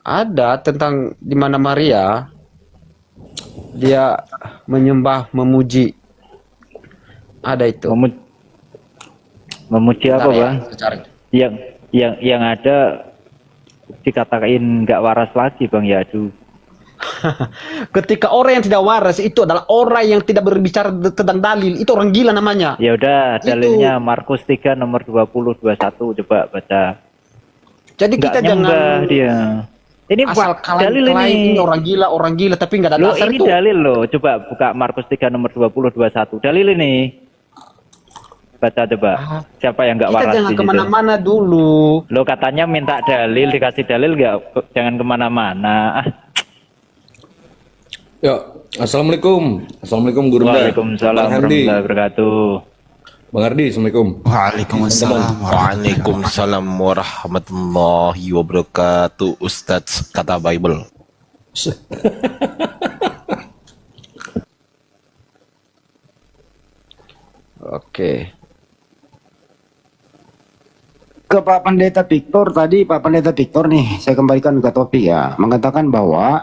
E: Ada tentang di mana Maria dia menyembah, memuji. Ada itu.
G: Memuji apa,
E: Bentar ya,
G: Bang?
E: saya cari.
G: Yang ada dikatakan nggak waras lagi, Bang Yadu.
E: Ketika orang yang tidak waras itu adalah orang yang tidak berbicara tentang dalil, itu orang gila namanya.
G: Ya udah,
E: Itu.
G: dalilnya Markus 3 nomor 20-21, coba baca.
E: Jadi
G: Nggak
E: kita
G: nyembah
E: jangan
G: dia. Ini
E: asal
G: dalil
E: kalian
G: ini.
E: orang gila tapi nggak ada
G: Loh,
E: dasar
G: ini
E: tuh.
G: dalil loh. Coba buka Markus 3 nomor 20-21. Dalil ini. Baca coba. Siapa yang nggak
E: Kita
G: waras
E: jangan
G: di situ?
E: kemana-mana dulu.
G: Lo katanya minta dalil, dikasih dalil nggak? Jangan kemana-mana.
I: Ya, assalamualaikum, Guru Nda.
G: Waalaikumsalam
I: Bang Hardi,
G: warahmatullahi wabarakatuh.
I: Bang Hardi, assalamualaikum.
H: Waalaikumsalam warahmatullahi wabarakatuh. Ustadz kata Bible.
E: Oke.
D: Ke Pak Pendeta Victor tadi, Pak Pendeta Victor nih, saya kembalikan ke topik ya, mengatakan bahwa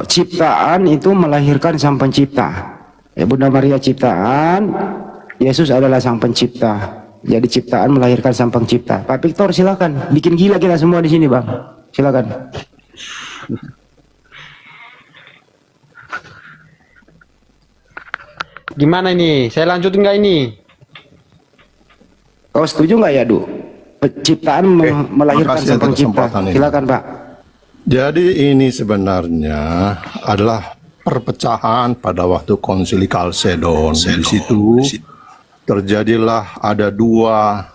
D: ciptaan itu melahirkan sang pencipta. Ya, Bunda Maria ciptaan, Yesus adalah sang pencipta. Jadi ciptaan melahirkan sang pencipta. Pak Victor silakan, bikin gila kita semua di sini, Bang. Silakan.
E: Gimana ini? Saya lanjutin nggak ini?
D: Kau setuju nggak ya, Penciptaan melahirkan
B: makasih
D: sang
B: atas
D: pencipta.
B: kesempatan ini.
D: Silakan, Pak.
B: Jadi ini sebenarnya adalah perpecahan pada waktu konsili Kalsedon. Di situ terjadilah ada dua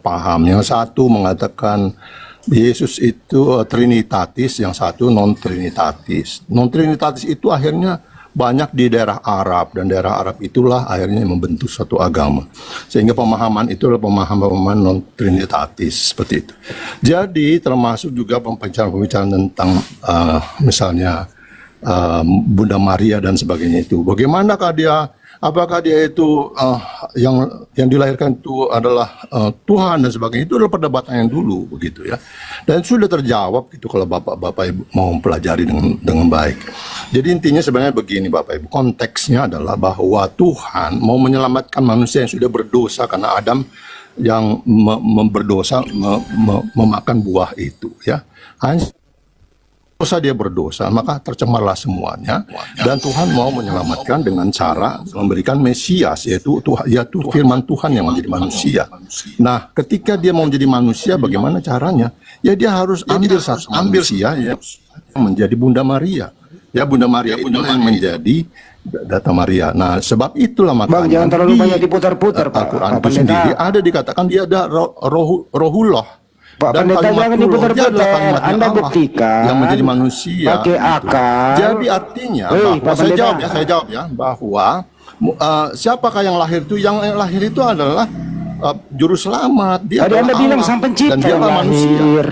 B: paham. Yang satu mengatakan Yesus itu trinitatis, yang satu non-trinitatis. Non-trinitatis itu akhirnya banyak di daerah Arab, dan daerah Arab itulah akhirnya membentuk suatu agama. Sehingga pemahaman itu adalah pemahaman non-trinitatis, seperti itu. Jadi termasuk juga pembicaraan tentang misalnya Bunda Maria dan sebagainya itu. Bagaimanakah dia, apakah dia itu yang dilahirkan itu adalah Tuhan dan sebagainya, itu adalah perdebatan yang dulu begitu ya. Dan sudah terjawab itu kalau Bapak Ibu mau mempelajari dengan baik. Jadi intinya sebenarnya begini Bapak Ibu, konteksnya adalah bahwa Tuhan mau menyelamatkan manusia yang sudah berdosa karena Adam yang berdosa memakan buah itu ya. Hanya dosa dia berdosa, maka tercemarlah semuanya, dan Tuhan mau menyelamatkan dengan cara memberikan Mesias, yaitu firman Tuhan yang menjadi manusia. Nah, ketika dia mau menjadi manusia, bagaimana caranya? Ya dia harus ambil satu manusia yang menjadi Bunda Maria. Ya, Bunda Maria itu yang menjadi data Maria. Nah, sebab itulah makanya
D: Bang, jangan terlalu banyak diputar-putar, Pak.
B: Al-Quran
D: Pak
B: itu
D: Pendeta.
B: sendiri ada dikatakan dia ada rohullah.
D: Pak
B: Dan
D: Pendeta
B: kalimat
D: jangan
B: Allah, dia
D: diputar-putar.
B: adalah kalimatnya
D: Anda
B: Allah
D: buktikan
B: yang menjadi manusia.
D: pakai akal.
B: Jadi artinya
D: Pak
B: bahwa saya
D: Pendeta.
B: jawab ya bahwa siapakah yang lahir itu? Yang lahir itu adalah juru selamat. Dia
D: Tadi
B: adalah
D: Anda bilang
B: Allah,
D: sang pencipta
B: dan dia
D: yang
B: adalah manusia.
D: lahir.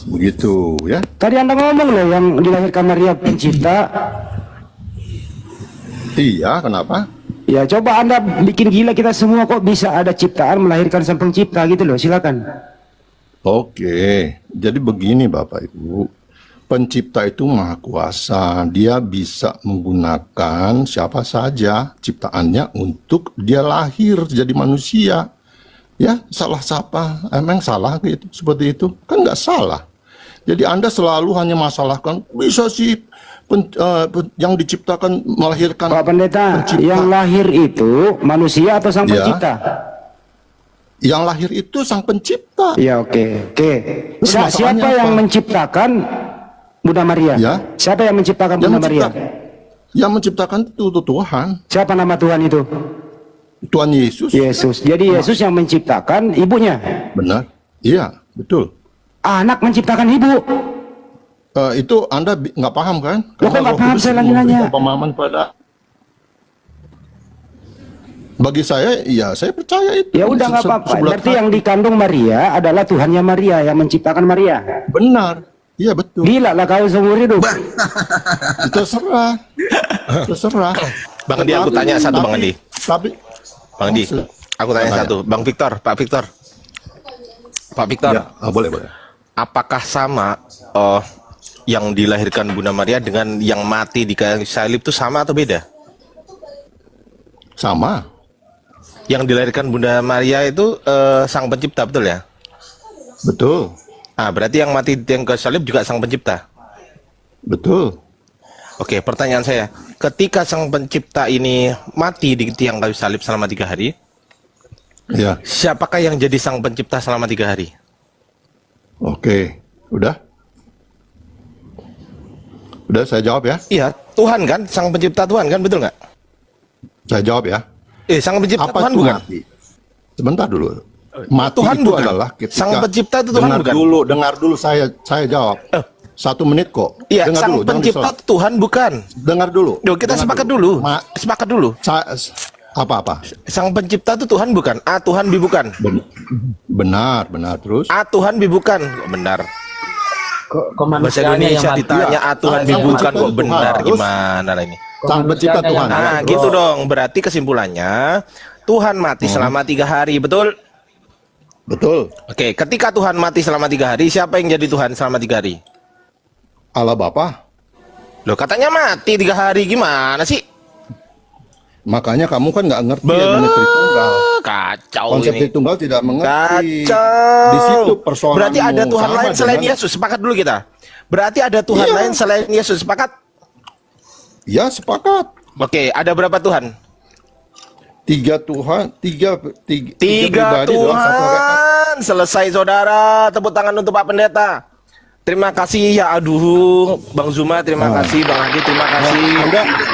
B: Begitu ya.
D: Tadi Anda ngomong loh yang dilahirkan Maria pencipta.
B: Iya, kenapa?
D: Ya coba Anda bikin gila kita semua, kok bisa ada ciptaan melahirkan sang pencipta gitu loh. Silakan.
B: Oke, jadi begini Bapak Ibu, pencipta itu maha kuasa, dia bisa menggunakan siapa saja ciptaannya untuk dia lahir jadi manusia. Ya, salah siapa? Emang salah gitu, seperti itu? Kan nggak salah. Jadi Anda selalu hanya masalahkan, bisa sih yang diciptakan melahirkan
D: Pak Pendeta,
B: pencipta.
D: yang lahir itu manusia atau sang
B: Ya.
D: pencipta?
B: Yang lahir itu Sang Pencipta.
D: Ya, oke.
B: Terus masalahnya
D: Siapa
B: apa?
D: yang menciptakan Bunda Maria?
B: Ya.
D: Siapa yang menciptakan Bunda Maria?
B: Yang menciptakan itu Tuhan.
D: Siapa nama Tuhan itu?
B: Tuhan Yesus.
D: Yesus. Jadi Yesus yang menciptakan ibunya.
B: Benar. Iya, betul.
D: Anak menciptakan ibu.
B: Itu Anda nggak paham kan?
D: Loh, kok nggak paham? Saya lagi nanya.
B: Pemahaman pada. Bagi saya, ya saya percaya itu.
D: Ya udah nggak apa-apa. Berarti yang dikandung Maria adalah Tuhannya Maria yang menciptakan Maria.
B: Benar. Iya betul.
D: Gila lah kau seumur hidup.
B: Terserah. Terserah.
H: Bang Andi, aku tanya satu, Bang Andi.
B: Tapi
H: Bang Andi, aku tanya satu. Bang Victor, Pak Victor. Pak Victor,
B: ya, boleh.
H: apakah sama yang dilahirkan Bunda Maria dengan yang mati di kayu salib itu sama atau beda?
B: Sama.
H: Yang dilahirkan Bunda Maria itu Sang Pencipta, betul ya?
B: Betul.
H: Ah, berarti yang mati di kayu salib juga Sang Pencipta?
B: Betul.
H: Oke, pertanyaan saya, ketika Sang Pencipta ini mati di tiang kayu salib selama 3 hari,
B: Ya.
H: siapakah yang jadi Sang Pencipta selama 3 hari?
B: Oke. Udah saya jawab ya.
H: Iya, Tuhan kan, Sang Pencipta Tuhan kan, betul nggak?
B: Saya jawab ya.
H: Sang Pencipta
B: Apa
H: Tuhan
B: itu
H: bukan?
B: mati? Sebentar dulu. Mati
H: Tuhan
B: itu
H: bukan?
B: adalah ketika
H: Sang Pencipta itu Tuhan bukan?
B: Dengar dulu saya jawab. 1 menit kok.
H: Iya,
B: Dengar
H: Sang
B: dulu, jangan
H: Pencipta
B: disorot.
H: Tuhan bukan.
B: Dengar dulu.
H: Duh, kita
B: Dengar
H: sepakat dulu. Sepakat dulu.
B: Apa?
H: Sang Pencipta itu Tuhan bukan? A Tuhan, B bukan.
B: Benar terus.
H: A Tuhan, B bukan. Kok benar. Bahasa Indonesia ditanya A Tuhan, B
B: Sang
H: bukan
B: Pencipta
H: kok
B: itu
H: benar.
B: Tuhan. Terus?
H: Gimana lah ini?
B: Sang Pencipta Tuhan.
H: Nah, gitu dong. Berarti kesimpulannya Tuhan mati selama 3 hari, betul?
B: Betul.
H: Oke, ketika Tuhan mati selama 3 hari, siapa yang jadi Tuhan selama 3 hari?
B: Allah Bapa.
H: Loh, katanya mati 3 hari, gimana sih?
B: Makanya kamu kan nggak ngerti adanya Tritunggal.
H: Kacau
B: Konsep
H: ini.
B: Tritunggal tidak mengerti.
H: Kacau.
B: Di situ persoalanmu.
H: Berarti ada Tuhan
B: sama
H: lain selain
B: dengan-
H: Yesus. Sepakat dulu kita. Berarti ada Tuhan
B: Iya.
H: lain selain Yesus. Sepakat?
B: Ya sepakat.
H: Oke, ada berapa Tuhan?
B: 3 Tuhan, 3
H: Tiga
B: pribadi dalam satu hakikat.
H: Tuhan. Selesai saudara. Tepuk tangan untuk Pak Pendeta. Terima kasih ya aduh Bang Zuma, terima kasih Bang Hadi, terima kasih.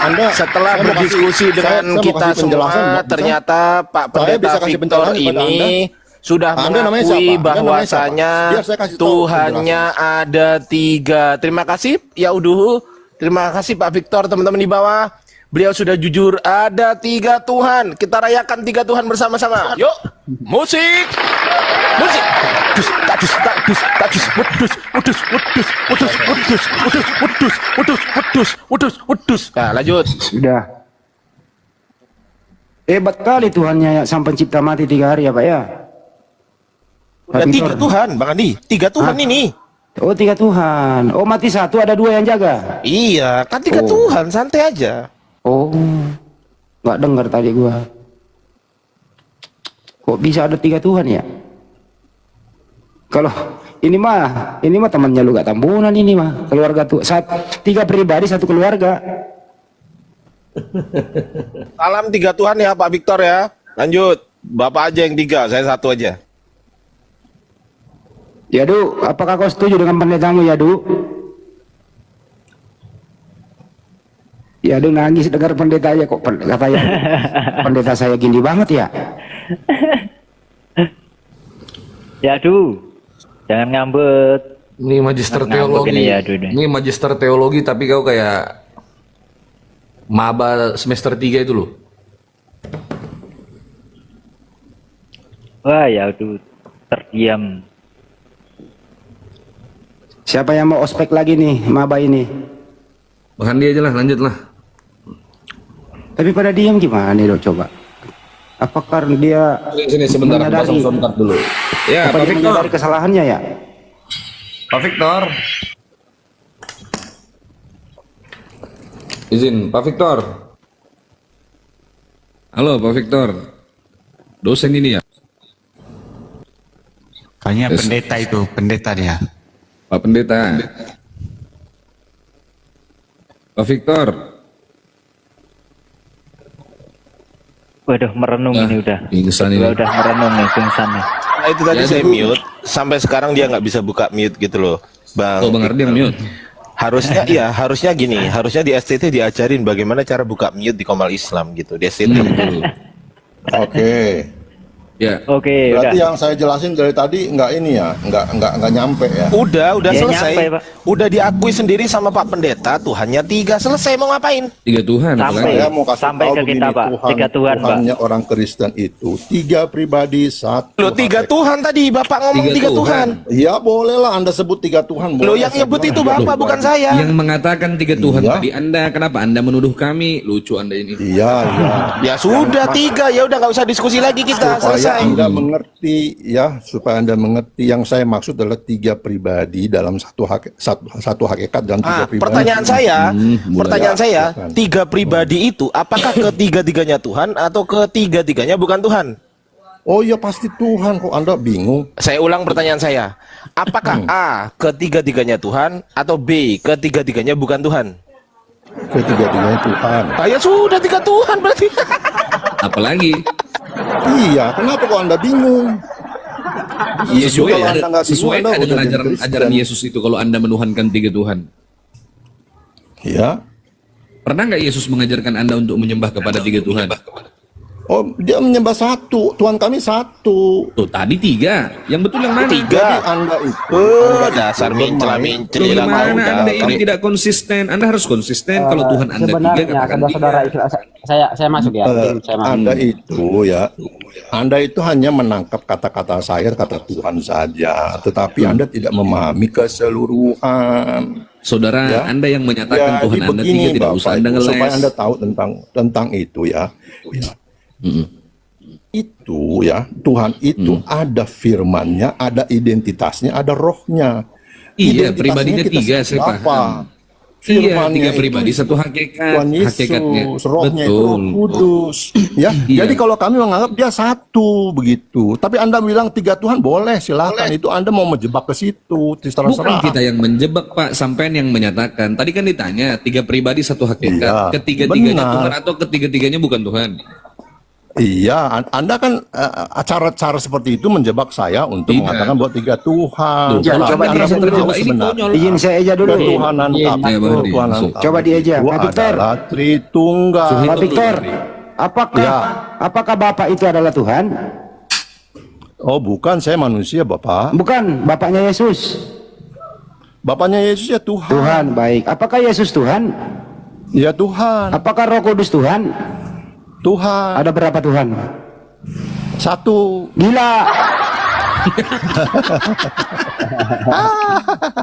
B: Anda
H: Setelah
B: saya mau
H: berdiskusi
B: kasih-
H: dengan
B: saya mau
H: kita
B: kasih penjelasan,
H: semua,
B: bisa?
H: ternyata Pak
B: Saya
H: Pendeta
B: bisa kasih
H: Victor
B: penjelasan kepada
H: ini sudah
B: Anda namanya
H: mengakui
B: siapa? Anda namanya
H: bahwasanya
B: siapa? Biar saya kasih tahu
H: Tuhannya ada 3. Terima kasih ya uduh. Terima kasih Pak Victor, teman-teman di bawah. Beliau sudah jujur, ada 3 Tuhan. Kita rayakan 3 Tuhan bersama-sama. Yuk, musik. Musik. Udus, tadus, tadus, tadus, udus, udus, udus, udus, udus, udus, udus, udus, udus, udus, udus. Nah, lanjut.
D: Sudah. Hebat kali Tuhannya Sang Pencipta mati 3 hari ya Pak ya.
H: Udah 3 Tuhan, Bang Andi. 3 Tuhan ini.
D: Oh 3 Tuhan. Oh mati 1 ada 2 yang jaga.
H: Iya, kan 3 Tuhan, santai aja.
D: Oh nggak dengar tadi gua. Kok bisa ada 3 Tuhan ya? Kalau ini mah temannya lu gak Tambunan ini mah keluarga tuh 3 pribadi 1 keluarga.
H: Salam 3 Tuhan ya Pak Victor ya. Lanjut. Bapak aja yang 3, saya 1 aja.
D: Yadu, apakah kau setuju dengan pendetamu Yadu? Yadu nangis dengar pendeta aja kok katanya pendeta saya gini banget ya.
G: Ya aduh, jangan ngambek.
I: Ini magister
G: Ngambek
I: teologi.
G: ini ya, aduh deh.
I: Ini magister teologi tapi kau kayak maba semester 3 itu loh.
G: Wah ya aduh, terdiam.
D: Siapa yang mau ospek lagi nih maba ini?
I: Bang Andi aja lah, lanjut lah.
D: Tapi pada diam gimana nih dok coba? Apakah dia
I: Sini sebentar, aku
D: menyadari,
I: pasang sound card dulu. Ya,
D: apa
I: Pak
D: dia
I: Victor.
D: menyadari kesalahannya ya?
I: Pak Victor. Izin, Pak Victor. Halo, Pak Victor. Dosen ini ya?
J: Kayaknya pendeta itu, pendeta dia.
I: Pak Pendeta. Pak Victor.
G: Waduh, merenung ini udah.
I: Pingsan ini.
G: Udah merenung nih pingsannya.
H: Nah, itu tadi saya mute, sampai sekarang dia nggak bisa buka mute gitu loh, Bang.
I: Oh, Bang Ardi yang mute.
H: Harusnya iya, harusnya gini, harusnya di STT diajarin bagaimana cara buka mute di Komal Islam gitu, di STT.
B: Oke.
I: Ya.
G: Oke,
B: Berarti
G: udah.
B: yang saya jelasin dari tadi nggak ini ya, nggak nyampe ya.
H: Udah
G: Ya,
H: selesai.
G: nyampe, Pak.
H: Udah diakui sendiri sama Pak Pendeta, Tuhannya 3, selesai, mau ngapain?
I: 3 Tuhan.
G: Sampai.
B: Saya mau kasih
G: Sampai
B: tahu
G: ke kita,
B: begini,
G: Pak. 3 Tuhan, Pak.
B: Tuhannya orang Kristen itu 3 pribadi, 1
H: Loh, 3
B: hakikat.
H: Tuhan tadi, Bapak ngomong
I: 3
H: 3 Tuhan.
B: Ya bolehlah Anda sebut 3 Tuhan.
H: Loh,
B: boleh.
H: yang
B: Saya
H: nyebut
B: bilang
H: itu
B: tiga
H: Bapak,
B: pribadi.
H: bukan saya.
I: Yang mengatakan 3 Tuhan
B: Iya.
I: tadi Anda, kenapa Anda menuduh kami? Lucu Anda ini.
B: Iya, iya.
H: Ya sudah 3, ya udah nggak usah diskusi lagi kita,
B: Supaya
H: selesai.
B: Anda mengerti ya, supaya Anda mengerti yang saya maksud adalah 3 pribadi dalam satu hakikat dan 3 pribadi.
H: Pertanyaan saya,
B: Bukan.
H: 3 pribadi itu apakah ketiga-tiganya Tuhan atau ketiga-tiganya bukan Tuhan?
B: Oh iya pasti Tuhan, kok Anda bingung?
H: Saya ulang pertanyaan saya. Apakah A ketiga-tiganya Tuhan atau B ketiga-tiganya bukan Tuhan?
B: Ketiga-tiganya Tuhan.
H: Ah, ya sudah 3 Tuhan berarti.
I: Apalagi
B: Iya, kenapa kok Anda bingung?
I: sesuai
B: Kalau Anda nggak bingung,
I: sesuai
B: Anda
I: dengan
B: udah jadi
I: ajaran
B: Kristen.
I: ajaran Yesus itu kalau Anda menuhankan 3 Tuhan.
B: Ya.
I: Pernah nggak Yesus mengajarkan Anda untuk menyembah kepada 3 Tuhan?
B: Oh, dia menyembah 1. Tuhan kami 1.
I: Tuh tadi 3. Yang betul yang mana?
B: Jadi
H: 3.
B: Anda itu
H: Dasar mencela-mencela.
I: Loh,
H: Tidak tahu
I: gimana Anda
H: dah.
I: ini tidak konsisten? Anda harus konsisten. Kalau Tuhan Anda 3, katakan 3.
D: Saya masuk ya. Saya masuk.
B: Anda itu ya, Anda itu hanya menangkap kata-kata saya, kata Tuhan saja, tetapi Anda tidak memahami keseluruhan.
I: Saudara,
B: Ya.
I: Anda yang menyatakan Tuhan
B: Jadi
I: Anda 3,
B: begini,
I: tidak
B: Bapak
I: usah Anda
B: Ibu,
I: ngeles.
B: supaya Anda tahu tentang itu ya. Itu ya, Tuhan itu ada firman-Nya, ada identitasnya, ada rohnya.
I: Iya,
B: Identitasnya
I: pribadinya
B: kita
I: 3, saya
B: siapa?
I: paham.
B: Firman-nya
I: 3 pribadi,
B: itu
I: 1 hakikat.
B: Tuhan
I: Hakikatnya.
B: Yesus, rohnya itu Roh
I: Betul.
B: Kudus. Ya,
I: Iya.
B: jadi kalau kami menganggap dia 1 begitu. Tapi Anda bilang 3 Tuhan boleh, silakan. Itu Anda mau menjebak ke situ,
I: Bukan
B: terserah.
I: kita yang menjebak, Pak, sampean yang menyatakan. Tadi kan ditanya 3 pribadi 1 hakikat.
B: Iya,
I: Ketiga-tiganya
B: benar.
I: Tuhan atau ketiga-tiganya bukan Tuhan?
B: Iya, Anda kan cara-cara seperti itu menjebak saya untuk
I: Tidak.
B: mengatakan bahwa 3 Tuhan.
I: Loh,
B: Kalau
D: coba
B: Anda
D: dia
B: tahu
I: terjebak ini
B: sebenarnya
I: konyol.
D: Izin saya eja dulu.
B: ketuhanan
D: Izin.
B: kami,
I: Ya, Bang Adi.
B: ketuhanan
I: Masuk.
B: kami
D: Coba dia aja,
B: itu
D: Pak Victor.
B: adalah Tritunggal.
I: Suhito
D: Pak Victor,
I: dulu,
D: apakah
B: Ya.
D: apakah Bapak itu adalah Tuhan?
B: Oh, bukan, saya manusia, Bapak.
D: Bukan, Bapaknya Yesus.
B: Bapaknya Yesus ya Tuhan.
D: Tuhan, baik. Apakah Yesus Tuhan?
B: Ya Tuhan.
D: Apakah Roh Kudus Tuhan?
B: Tuhan.
D: Ada berapa Tuhan?
B: 1.
D: Gila.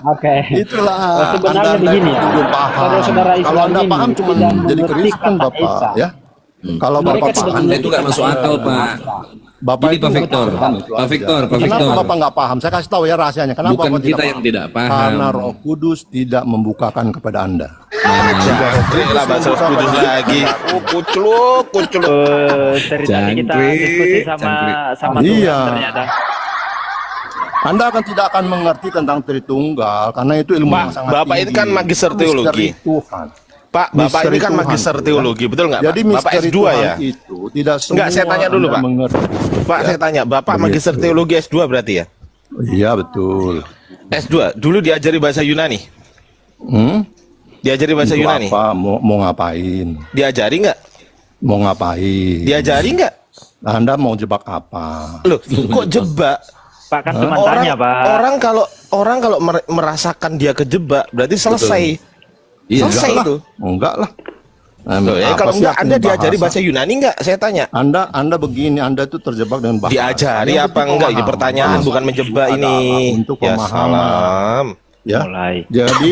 D: Oke.
B: Itulah.
C: Sebenarnya
B: Anda
C: begini ya,
B: belum paham.
C: kalau saudara
B: Kalau
C: Islam
B: Anda
C: ini
B: paham cuma
C: tidak
B: jadi
C: mengerti
B: Kristen,
C: kata
B: Bapak,
C: Esa.
B: ya. Kalau
C: Mereka
B: Bapak
C: tidak
B: paham,
I: Anda itu nggak masuk akal, Pak.
B: Bapak
I: Jadi
B: itu
I: Pak Victor,
B: paham itu
I: Pak
B: aja.
I: Victor, Pak
B: Kenapa
I: Victor.
B: Bapak nggak paham? Saya kasih tahu ya rahasianya. Kenapa
I: Bukan
B: Bapak
I: kita
B: tidak
I: yang tidak paham.
B: Karena Roh Kudus tidak membukakan kepada Anda.
H: Lah bahasa kudus lagi. Oh, kucluk.
G: Dari tadi kita
I: Jangkrik,
G: diskusi sama
I: jangkrik.
G: Tuhan
B: Iya.
G: ternyata.
B: Anda tidak akan mengerti tentang Tritunggal karena itu ilmu
H: Pak,
B: yang sangat
H: Bapak
B: tinggi.
H: ini kan magister
B: Misteri
H: teologi.
B: Tuhan.
H: Pak, Bapak
B: Misteri
H: ini kan
B: Tuhan,
H: magister
B: ya.
H: teologi, betul nggak, Pak?
B: Jadi
H: Bapak
B: misteri
H: S2
B: Tuhan
H: ya?
B: itu tidak semua
H: Enggak, saya tanya dulu,
B: Anda
H: Pak.
B: mengerti.
H: Pak,
B: Ya.
H: saya tanya, Bapak
B: Begitu.
H: magister teologi S2 berarti ya?
B: Iya betul.
H: S2, dulu diajari bahasa Yunani? Diajari bahasa
B: Untuk
H: Yunani?
B: apa? Mau ngapain?
H: Diajari nggak?
B: Mau ngapain?
H: Diajari nggak?
B: Anda mau jebak apa?
H: Loh, kok jebak?
G: Pak kan cuma tanya, Pak.
H: Orang kalau merasakan dia kejebak, berarti selesai.
I: Iya.
H: Selesai
B: Enggak
H: itu.
B: lah. Enggak lah.
H: Loh, ya,
B: Apa
H: kalau
B: sih
H: enggak
B: artinya
H: Anda diajari
B: bahasa?
H: bahasa Yunani nggak? Saya tanya.
B: Anda begini, Anda itu terjebak dengan bahasa.
H: Diajari
B: Yang
H: apa
B: penting
H: enggak? Ini
B: pemahaman.
H: pertanyaan bukan menjebak
B: Itu
H: ini.
B: adalah Untuk
H: Ya
B: pemahaman.
H: salam.
B: Ya.
G: Mulai.
B: Jadi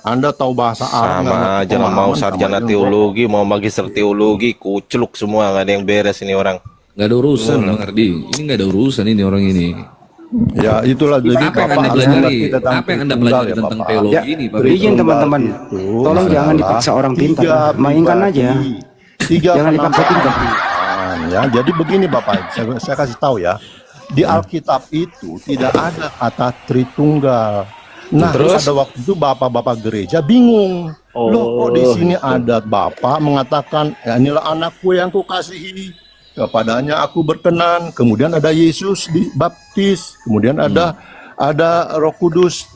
B: Anda tahu bahasa Arab, nggak
H: Sama
B: ngerti
H: aja lah, mau
B: pemahaman,
H: sarjana
B: sama aja
H: teologi, mau magister teologi, kucluk semua, nggak ada yang beres ini orang.
I: Nggak ada urusan, Bang Ardi. Ini nggak ada urusan ini orang ini.
B: Ya itulah jadi
I: Apa yang
B: Bapak
I: Anda
B: harus
I: pelajari?
B: mengerti tentang
I: Apa yang Anda
B: Tritunggal
I: pelajari
B: ya,
I: tentang
B: Bapak.
I: teologi
D: Ya,
I: ini, Pak?
D: izin
B: Tritunggal
D: teman-teman.
B: itu
D: Tolong jangan
B: adalah
D: dipaksa orang pintar.
B: 3
D: Mainkan
B: pribadi.
D: aja.
B: 3
D: Jangan dipaksa
B: penamaan
D: pintar.
B: Tuhan, ya. Jadi begini Bapak, saya kasih tahu ya. Di Alkitab itu tidak ada kata Tritunggal. Nah,
H: Terus?
B: pada waktu itu bapak-bapak gereja bingung. Loh, kok di sini ada bapak mengatakan, ya inilah anakku yang kukasihi. kepadanya aku berkenan. Kemudian ada Yesus dibaptis, kemudian ada Roh Kudus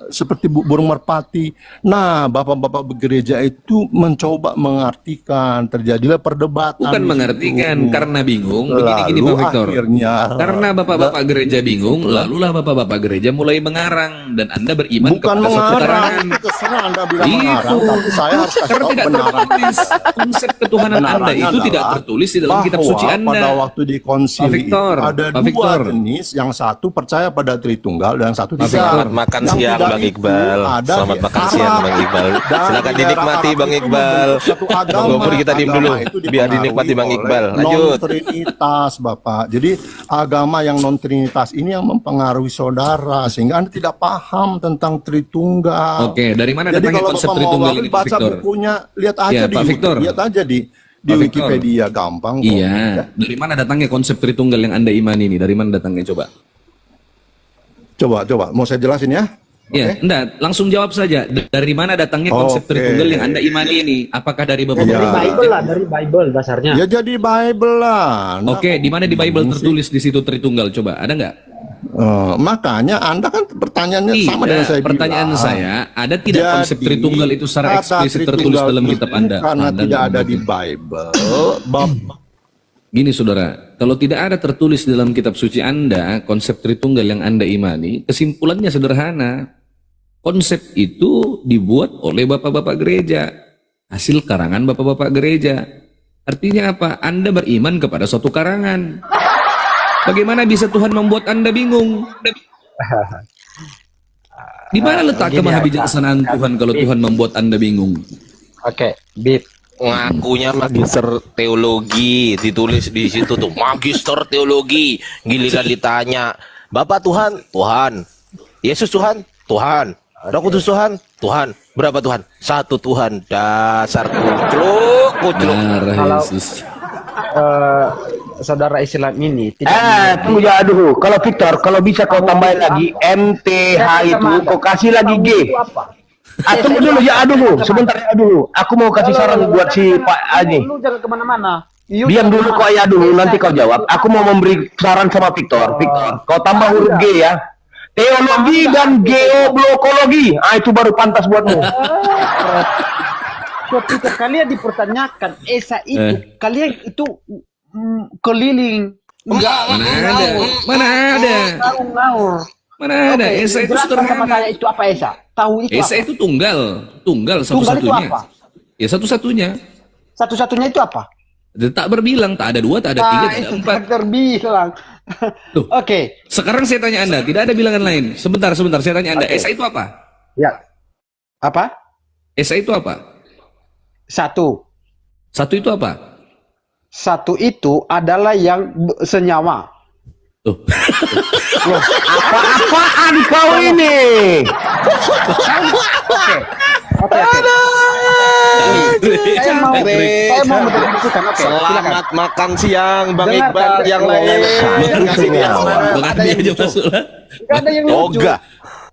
B: seperti burung merpati. Nah, bapak-bapak gereja itu mencoba mengartikan, terjadilah perdebatan.
I: Bukan mengartikan karena bingung. Begini Pak Victor.
B: Akhirnya,
I: karena bapak-bapak gereja bingung, lalulah bapak-bapak gereja mulai mengarang dan Anda beriman
B: bukan
I: kepada suatu
B: mengarang,
I: karangan.
B: terserah Anda bilang mengarang, tapi saya harus kasih
I: Karena
B: tahu
I: tidak
B: kebenaran.
I: tertulis konsep ketuhanan Anda
B: Kebenarannya
I: itu tidak
B: adalah
I: tertulis di dalam kitab suci
B: bahwa
I: Anda.
B: pada waktu di
I: Pak
B: konsili
I: Victor,
B: ada
I: Pak
B: dua
I: Victor.
B: jenis, yang satu percaya pada Tritunggal dan yang satu
I: Pak
B: tidak.
I: Victor.
K: Selamat makan
B: Yang
K: siang
B: tidak
K: Bang
B: itu
K: Iqbal.
B: ada
K: Selamat
B: di
K: makan siang
B: Arab.
K: Bang Iqbal.
B: Dan
K: Silakan
B: di daerah
K: dinikmati
B: Arab
K: Bang
B: itu
K: Iqbal.
B: membentuk satu agama.
K: Bang Gofur kita diem dulu
B: Agama itu
K: biar
B: dipengaruhi
K: dinikmati Bang
B: oleh
K: Iqbal. Lanjut.
B: non-trinitas, Bapak. Jadi agama yang non-trinitas ini yang mempengaruhi saudara sehingga Anda tidak paham tentang Tritunggal.
I: Oke, dari mana
B: Jadi
I: datangnya
B: kalau
I: konsep
B: Bapak mau
I: Tritunggal
B: ngambil,
I: ini, Pak
B: baca
I: Victor?
B: bukunya, lihat aja
I: Ya,
B: di
I: Pak Victor.
B: lihat aja di
I: Pak Victor.
B: Wikipedia, gampang kok.
I: Iya, dari mana datangnya konsep Tritunggal yang Anda imani ini? Dari mana datangnya coba?
B: Coba, mau saya jelasin ya.
I: Ya, enggak, langsung jawab saja. Dari mana datangnya konsep
B: Oke.
I: Tritunggal yang Anda imani ini? Apakah dari
B: Ya.
I: bapak-bapak?
F: dari Bible dasarnya.
B: Ya jadi Bible lah. Nah,
I: Oke, di mana di Bible tertulis di situ Tritunggal? Coba, ada nggak?
B: makanya Anda kan pertanyaannya sama dengan saya
I: pertanyaan
B: bilang.
I: saya, ada tidak
B: Jadi,
I: konsep Tritunggal itu secara
B: kata
I: eksplisit tertulis
B: Tritunggal
I: dalam
B: itu
I: kitab Anda?
B: karena
I: Anda
B: tidak
I: nggak
B: ada di
I: membaca.
B: Bible. Bapak
I: Gini saudara, kalau tidak ada tertulis dalam kitab suci Anda, konsep Tritunggal yang Anda imani, kesimpulannya sederhana. Konsep itu dibuat oleh bapak-bapak gereja, hasil karangan bapak-bapak gereja. Artinya apa? Anda beriman kepada suatu karangan. Bagaimana bisa Tuhan membuat Anda bingung? Di mana letak kemahabijaksanaan Tuhan kalau Tuhan membuat Anda bingung?
F: Oke, Bib.
K: Ngakunya magister teologi, ditulis di situ tuh magister teologi. Giliran ditanya, Bapak Tuhan, Tuhan. Yesus Tuhan, Tuhan. Roh Kudus Tuhan, Tuhan. Berapa Tuhan? Satu Tuhan. Dasar kucluk.
I: Marah Yesus.
F: Saudara Islam ini
H: Tunggu ya, aduh. Kalau Victor, kalau bisa kau tambahin lagi MTH itu, kau kasih lagi G. Tunggu dulu ya, aduh. Sebentar ya, aduh. Aku mau kasih saran buat si Pak Ani.
F: jangan kemana-mana.
H: Diam dulu kau ya dulu, nanti kau jawab. Aku mau memberi saran sama Victor. Victor, kau tambah huruf G ya. Teologi dan geoblokologi. Itu baru pantas buatmu.
F: Ketika kalian dipertanyakan Esa itu, kalian itu keliling.
I: Mana ada?
F: Ngaur.
I: Mana ada? Esa itu
F: Jelaskan sama
I: sederhana.
F: saya itu apa Esa? Tahu itu
I: Esa
F: apa?
I: itu tunggal
F: Tunggal itu
I: satu-satunya.
F: apa?
I: Ya satu-satunya.
F: Satu-satunya itu apa?
I: Tak berbilang, tak ada dua, tak ada tiga, tak ada empat.
F: Terbilang.
I: Tuh.
F: Oke.
I: Sekarang saya tanya Anda, tidak ada bilangan lain. Sebentar, saya tanya Anda, Esa itu apa?
F: Ya. Apa?
I: Esa itu apa?
F: Satu.
I: Satu itu apa?
F: Satu itu adalah yang senyawa.
I: Tuh.
H: Apa-apaan kau ini?
F: Oke. Saya mau mendefinisikan. Oke, silakan.
K: Selamat makan siang Bang
F: Dengarkan,
K: Iqbal yang lain. Kasih dia semangat.
I: Bang Andi aja masuk lah.
F: Gak ada yang lucu.
K: Toga.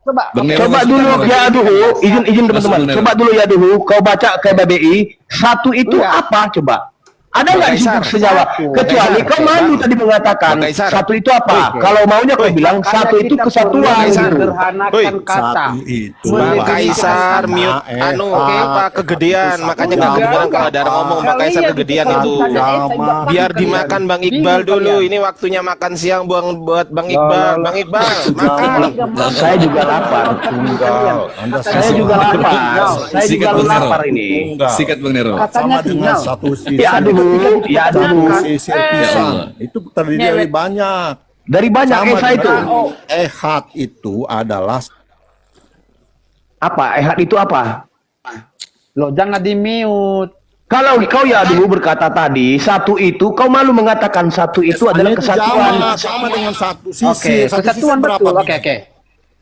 F: Coba.
I: Bang Nero
H: Coba
I: masuk.
H: dulu ya dulu, izin teman-teman.
I: Masuk,
H: Coba dulu ya dulu, kau baca ke BBI. Satu itu apa coba? Ada nggak di situ
K: Kaisar.
H: senyawa? Kecuali kau malu tadi mengatakan
K: Bang Kaisar.
H: satu itu apa? Kalau maunya kau bilang satu itu kesatuan.
F: Sederhanakan kata.
B: satu itu
K: Bang
F: Bang
K: Kaisar mute apa kegedean, makanya nggak kedengeran kalau ada orang ngomong Bang Kaisar kegedean itu. Biar dimakan Bang Iqbal dulu. Ini waktunya makan siang buat Bang Iqbal. Bang Iqbal makan.
H: Saya juga lapar. Saya juga lapar. Saya juga
I: Sikat, Bang Nero.
H: lapar ini.
I: Sikat Bang Nero.
B: sama dengan satu sisi.
H: Ya aduh, ya aduh.
B: Sisi pisang. Itu terdiri dari banyak.
H: Dari banyak
B: Sama
H: Esa itu.
B: dengan ehad itu adalah
H: Apa? Ehad itu apa?
F: Loh, jangan di-mute.
H: Kalau kau ya dulu berkata tadi satu itu, kau malu mengatakan satu itu adalah
B: itu
H: kesatuan.
B: sama dengan satu sisi.
F: Oke,
B: Satu
F: kesatuan
B: sisi berapa?
F: betul. Oke.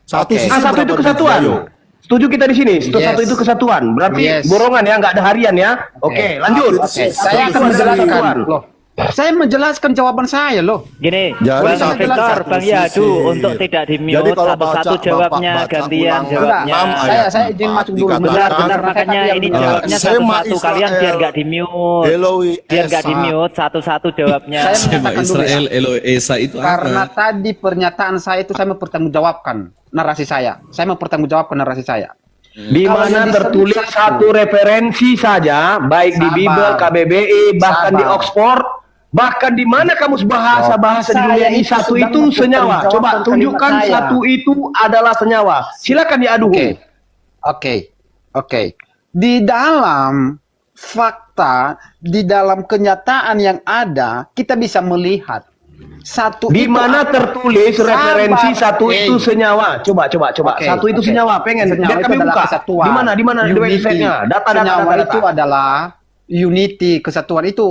B: Satu
F: Oke.
B: sisi
H: Satu itu
B: berapa
H: kesatuan.
B: biji? Ayo.
H: Setuju kita di sini.
F: Yes.
H: Satu itu kesatuan. Berarti
F: Yes.
H: borongan ya, nggak ada harian ya. Oke, lanjut.
F: Oke, saya akan
H: Satu adalah
F: menjelaskan.
H: kesatuan.
F: Loh,
D: Saya menjelaskan jawaban saya loh.
G: Gini,
B: Jadi
G: Bang
B: satu-
G: Victor,
B: satu
G: Bang
B: sisi.
G: Yadu untuk tidak di
B: Jadi
G: mute
B: kalau
G: satu-satu
B: baca-
G: jawabnya,
B: baca
G: gantian
B: ulang
G: jawabnya.
B: enam ayat
D: Saya izin
B: empat
D: masuk dulu.
B: dikatakan,
G: Benar, makanya ini jawabnya
B: Sema
G: satu-satu. Kalian biar
B: Israel,
G: nggak di mute.
B: Eloi
G: Biar nggak di
B: Esa.
G: mute satu-satu jawabnya.
D: Saya
I: Sema
D: mengatakan dulu ya.
I: Israel Eloi Esa itu
D: Karena
I: apa?
D: tadi pernyataan saya itu saya mempertanggungjawabkan narasi saya. Saya mempertanggungjawabkan narasi saya.
F: Di
D: Kalau
F: mana
D: yang
F: tertulis
D: disebut
F: satu referensi saja, baik di
D: Sabar.
F: Bible, KBBI, bahkan di
D: Sabar.
F: Oxford, bahkan di mana kamus bahasa-bahasa di
D: Saya
F: dunia ini
D: itu
F: satu
D: sedang
F: itu senyawa. Coba
D: mempertanggungjawabkan
F: tunjukkan
D: kalimat saya.
F: satu itu adalah senyawa. Silakan diadu.
D: Oke. Di dalam fakta, di dalam kenyataan yang ada, kita bisa melihat satu
F: Di
D: itu
F: mana
D: apa?
F: tertulis referensi
D: Sabar.
F: satu itu senyawa? Coba.
D: Oke,
F: Satu itu
D: oke.
F: senyawa. Pengen
D: Senyawa
F: biar
D: itu
F: kami
D: adalah
F: buka.
D: kesatuan.
F: Di mana di
D: Unity.
F: websitenya? Data.
D: Senyawa itu adalah unity, kesatuan itu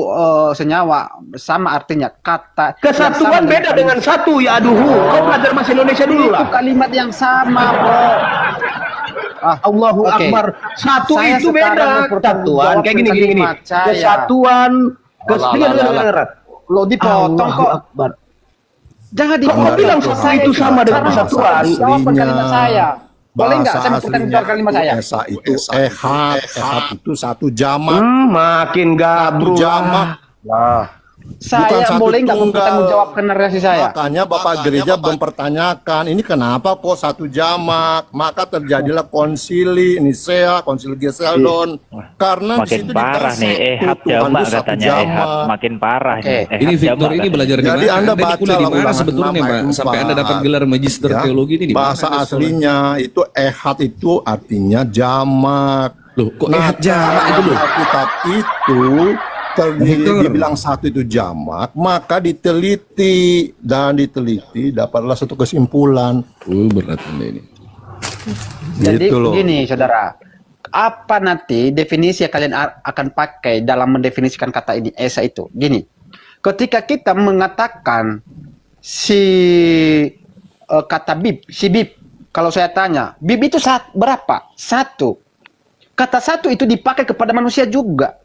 D: senyawa sama artinya kata.
F: Kesatuan
D: yang sama
F: beda dengan satu ya aduh. Kau belajar bahasa Indonesia dulu
D: itu
F: lah.
D: kalimat yang sama, bro.
F: Allahu
D: Oke.
F: Akbar. Satu
D: Saya
F: itu
D: sekarang
F: beda.
D: mempertanggungjawabkan
F: Kesatuan kayak gini.
D: kalimat saya.
F: Kesatuan. Dengar.
D: Lo dipotong
F: Allahu
D: kok.
F: Akbar.
D: Jangan
F: Kok kau bilang satu itu sama dengan kesatuan?
D: Jawabkan kalimat saya. Boleh nggak saya
B: Bahasa
D: mempertanggungjawabkan kalimat saya?
B: Esa itu ehad itu satu jamak.
F: Makin gabruk.
B: Jamak.
D: Saya
B: satu
D: boleh nggak
B: tunggal.
D: mempertanggungjawabkan narasi saya?
B: Makanya Bapak Gereja mempertanyakan, ini kenapa kok satu jamak? Maka terjadilah konsili Nisea, konsili Geseldon. Karena di
G: Makin
B: situ
G: parah
B: dikasih
G: nih, Ehab
B: Tuhan
G: jamak
B: itu satu
G: katanya
B: jamak.
G: Ehab. Makin parah
D: Oke.
G: nih.
I: Ini
G: Ehab
I: Victor
G: jamak
I: ini
G: katanya.
I: belajar di
B: Jadi
I: mana?
B: Anda
I: Anda ini kuliah di
B: baca
I: mana
B: ulangan
I: sebetulnya,
B: 6
I: Pak?
B: ayat
I: Sampai Anda
B: 4.
I: dapat gelar magister
B: Ya,
I: teologi ini di mana?
B: bahasa
I: Anda sekolah?
B: aslinya itu ehad itu artinya jamak.
I: Loh, kok ehad jamak itu loh?
B: Alkitab itu
I: Victor.
B: dibilang satu itu jamak, maka diteliti dapatlah satu kesimpulan.
I: Berat Anda ini.
D: Jadi
B: Gitu loh.
D: begini, saudara. Apa nanti definisi yang kalian akan pakai dalam mendefinisikan kata ini, Esa itu? Gini, ketika kita mengatakan kata bib, si bib, kalau saya tanya, bib itu berapa? Satu. Kata satu itu dipakai kepada manusia juga.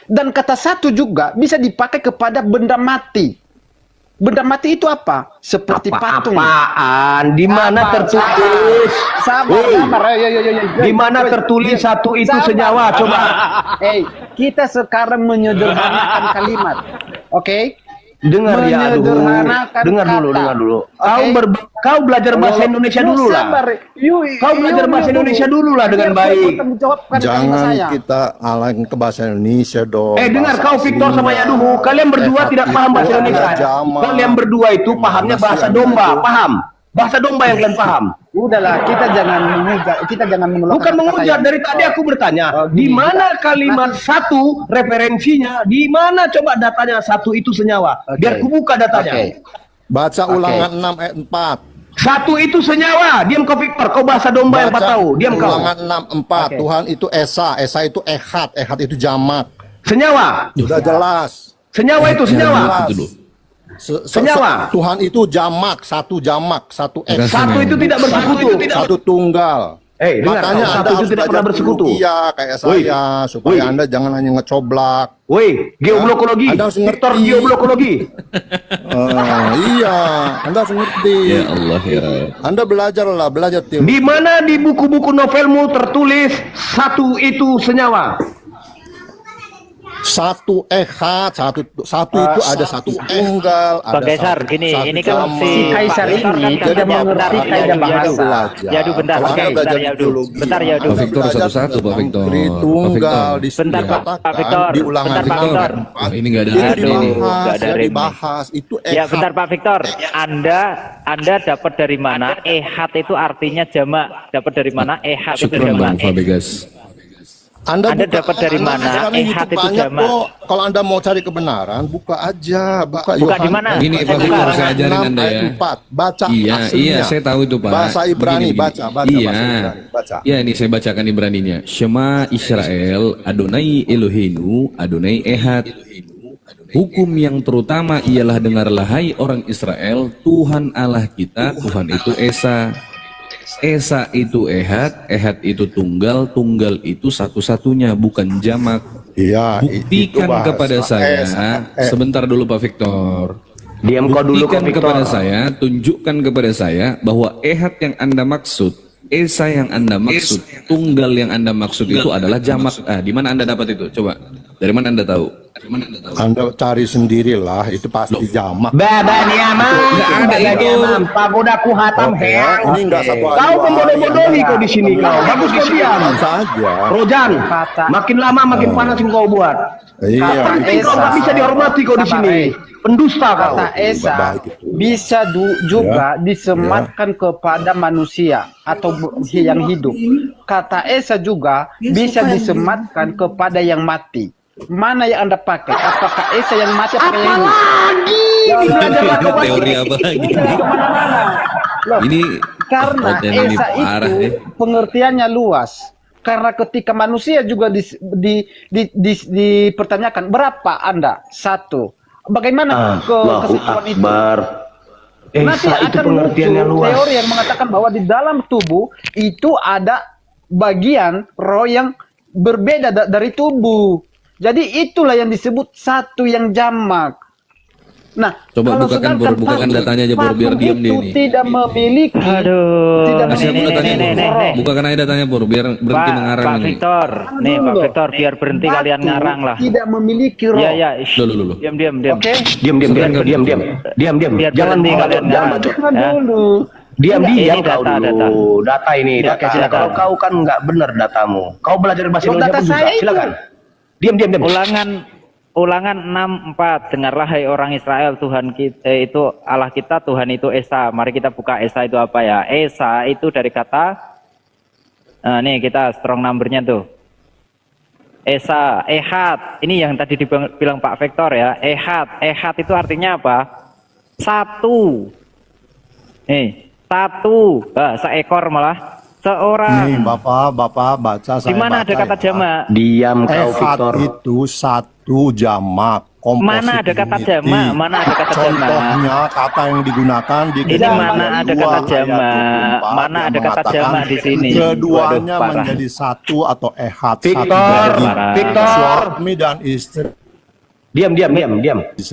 D: Dan kata satu juga bisa dipakai kepada benda mati. Benda mati itu apa? Seperti patung.
F: Apaan? Di mana tertulis?
D: Sabar.
F: Di mana tertulis satu itu senyawa? Coba.
D: Kita sekarang menyederhanakan kalimat. Oke?
F: Dengar ya, aduh.
D: Menyederhanakan
F: Dengar dulu,
D: kata.
F: dengar dulu.
D: Oke?
F: Kau belajar bahasa Indonesia dulu lah. Kau belajar bahasa Indonesia dulu lah dengan baik.
B: Jangan kita alangin ke bahasa Indonesia dong.
F: Dengar
B: Bahasa
F: kau Victor sama
B: aslinya.
F: Yaduhu, kalian berdua
B: Ehad
F: tidak paham bahasa
B: itu
F: Indonesia.
B: adalah jamak.
F: Kalian berdua itu pahamnya
B: Gimana sih
F: bahasa
B: Anda
F: domba,
B: itu?
F: paham? Bahasa domba yang kalian paham.
D: Udahlah, kita jangan menghujat, kita jangan mengeluarkan
F: Bukan
D: kata
F: menghujat,
D: yang-
F: dari tadi aku bertanya,
D: Oh,
F: di
D: gini,
F: mana
D: juga.
F: kalimat satu referensinya, di mana coba datanya satu itu senyawa?
D: Oke.
F: Biar ku buka datanya.
D: Oke.
B: Baca ulangan 6 ayat 4.
F: Satu itu senyawa. Diam kau Victor, kau bahasa domba yang
B: Baca
F: tahu. Diam kau.
B: ulangan 6 4.
D: Oke.
B: Tuhan itu Esa, Esa itu ehad, ehad itu jamak.
F: Senyawa.
B: Sudah jelas.
F: Senyawa itu senyawa.
B: Jelas.
I: Itu loh.
F: Senyawa.
B: Tuhan itu jamak, satu satu ehad.
F: Satu itu tidak bersekutu.
B: Satu tunggal.
F: Dengar
B: Makanya
F: kau,
B: Anda
F: satu itu
B: harus
F: tidak
B: belajar
F: pernah bersekutu.
B: Iya, kayak
F: Woi.
B: saya, supaya
F: Woi.
B: Anda jangan hanya ngecoblak.
F: Woi, geoblokologi.
B: Anda harus
F: Victor
B: ngerti.
F: geoblokologi.
B: Iya, Anda harus ngerti.
I: Ya Allah ya Rabb.
B: Anda belajarlah, belajar teologi.
F: Di mana di buku-buku novelmu tertulis satu itu senyawa?
B: Satu ehad, satu itu ada satu tunggal, ada
G: Bang Kaisar,
B: satu-
G: gini,
B: satu
G: ini kan
B: jamak.
G: si
D: Kaisar
G: Pak Victor
D: ini
G: kan
D: tidak
G: katanya
D: mengerti
G: bentar,
D: kaidah
G: Yadu,
D: bahasa.
B: Belajar.
G: Yadu, bentar,
B: Kalau
G: oke,
B: Anda
G: bentar,
B: belajar
G: Yadu.
B: teologi,
G: Bentar, Yadu.
I: Pak Victor
B: belajar
I: satu-satu, Pak
B: tentang
I: Victor.
B: Tritunggal
I: Pak
B: di situ
G: Bentar, Pak
B: dikatakan
G: Victor.
B: di ulangan
G: Bentar, Pak
B: 6
G: Victor.
B: ayat 4.
I: Ini nggak ada
B: Itu
G: Aduh,
B: dibahas,
G: nggak ada
B: ya
G: remnya.
B: dibahas. Itu
G: Ya,
B: ehad.
G: bentar Pak Victor. Anda dapat dari mana ehad itu artinya jamak? Dapat dari mana ehad itu
I: Syukron
G: jamak?
I: Bang Fabegas.
B: Anda
G: dapat dari mana?
B: sekarang
G: Ehad
B: YouTube
G: itu
B: banyak
G: jamak.
B: kok. Kalau Anda mau cari kebenaran, buka aja. Buka
G: Buka di
B: Yohanes.
G: mana?
I: Gini,
G: Saya
I: Pak
G: buka.
I: Victor, saya ajarin
B: 6
I: Anda
B: ayat
I: ya.
B: 4. Baca
I: Iya,
B: aslinya.
I: iya, saya tahu itu Pak.
B: Bahasa Ibrani,
I: Begini.
B: baca
I: Iya.
B: bahasa Ibrani. Baca.
I: Iya, ini saya bacakan Ibraninya. Shema Israel, Adonai Eloheinu, Adonai Ehad. Hukum yang terutama ialah dengarlah hai orang Israel, Tuhan Allah kita, Tuhan itu Esa. Esa itu Ehad, Ehad itu tunggal, tunggal itu satu-satunya, bukan jamak.
B: Iya, itu
I: Buktikan
B: bahasa
I: kepada saya, sebentar dulu Pak Victor.
F: Diam kau dulu Pak
I: Buktikan
F: Victor.
I: kepada saya, tunjukkan kepada saya bahwa ehad yang Anda maksud, esa yang Anda maksud, tunggal yang Anda maksud itu adalah jamak. Di mana Anda dapat itu? Coba. Dari mana Anda tahu?
B: Anda cari sendirilah, itu pasti jamak.
I: Nggak ada itu.
F: Pagodaku hatam heang.
B: Ini enggak satu hari.
F: Kau membodoh-bodohi kau di sini kau. Bagus kau diam.
B: Saja.
F: Rojan, makin lama makin panas yang kau buat.
B: Iya,
F: Kau nggak bisa dihormati kau di sini. Pendusta kau.
L: Kata Esa bisa juga disematkan kepada manusia atau yang hidup. Kata Esa juga bisa disematkan kepada yang mati. Mana yang Anda pakai? Apakah Esa yang mati atau yang hidup?
I: Teori apa lagi? Ini
L: Karena Esa itu pengertiannya luas. Karena ketika manusia juga dipertanyakan, berapa Anda? Satu. Bagaimana kesesuaian itu? Nanti akan muncul teori yang mengatakan bahwa di dalam tubuh itu ada bagian roh yang berbeda dari tubuh. Jadi itulah yang disebut satu yang jamak. Nah,
I: coba bukakan datanya aja biar diam dia ini.
L: Tidak memiliki.
I: Kasih aku datanya. Bukakan aja datanya biar berhenti mengarang
G: Pak Victor. Nih Pak Victor, biar berhenti kalian ngarang lah.
L: Tidak memiliki roh.
G: Iya.
I: Dulu.
G: Diam.
L: Oke.
F: Diam.
G: Biar
F: Jangan
G: berhenti kalian ngarang.
L: Dulu.
F: Diam
G: Ini
F: kau dulu. Data ini. Kalau kau kan nggak benar datamu. Kau belajar bahasa Indonesia pun susah. Silakan. Diam.
G: Ulangan 6:4. Dengarlah hai orang Israel, Tuhan kita itu Allah kita, Tuhan itu Esa. Mari kita buka Esa itu apa ya? Esa itu dari kata nih kita strong numbernya tuh. Esa, ehad. Ini yang tadi dibilang Pak Victor ya. Ehad itu artinya apa? Satu. Satu. Seekor malah. Seorang.
B: Nih Bapak baca saya.
G: Di mana ada kata jamak?
F: Diam kau Victor.
B: Itu satu jamak.
G: Mana ada kata jamak? Mana ada kata jamak?
B: Contohnya kata yang digunakan di
G: ini mana ada kata jamak? Mana ada kata jamak di sini?
B: Keduanya menjadi satu atau ehad.
F: Victor.
B: Suami dan istri.
F: Diam.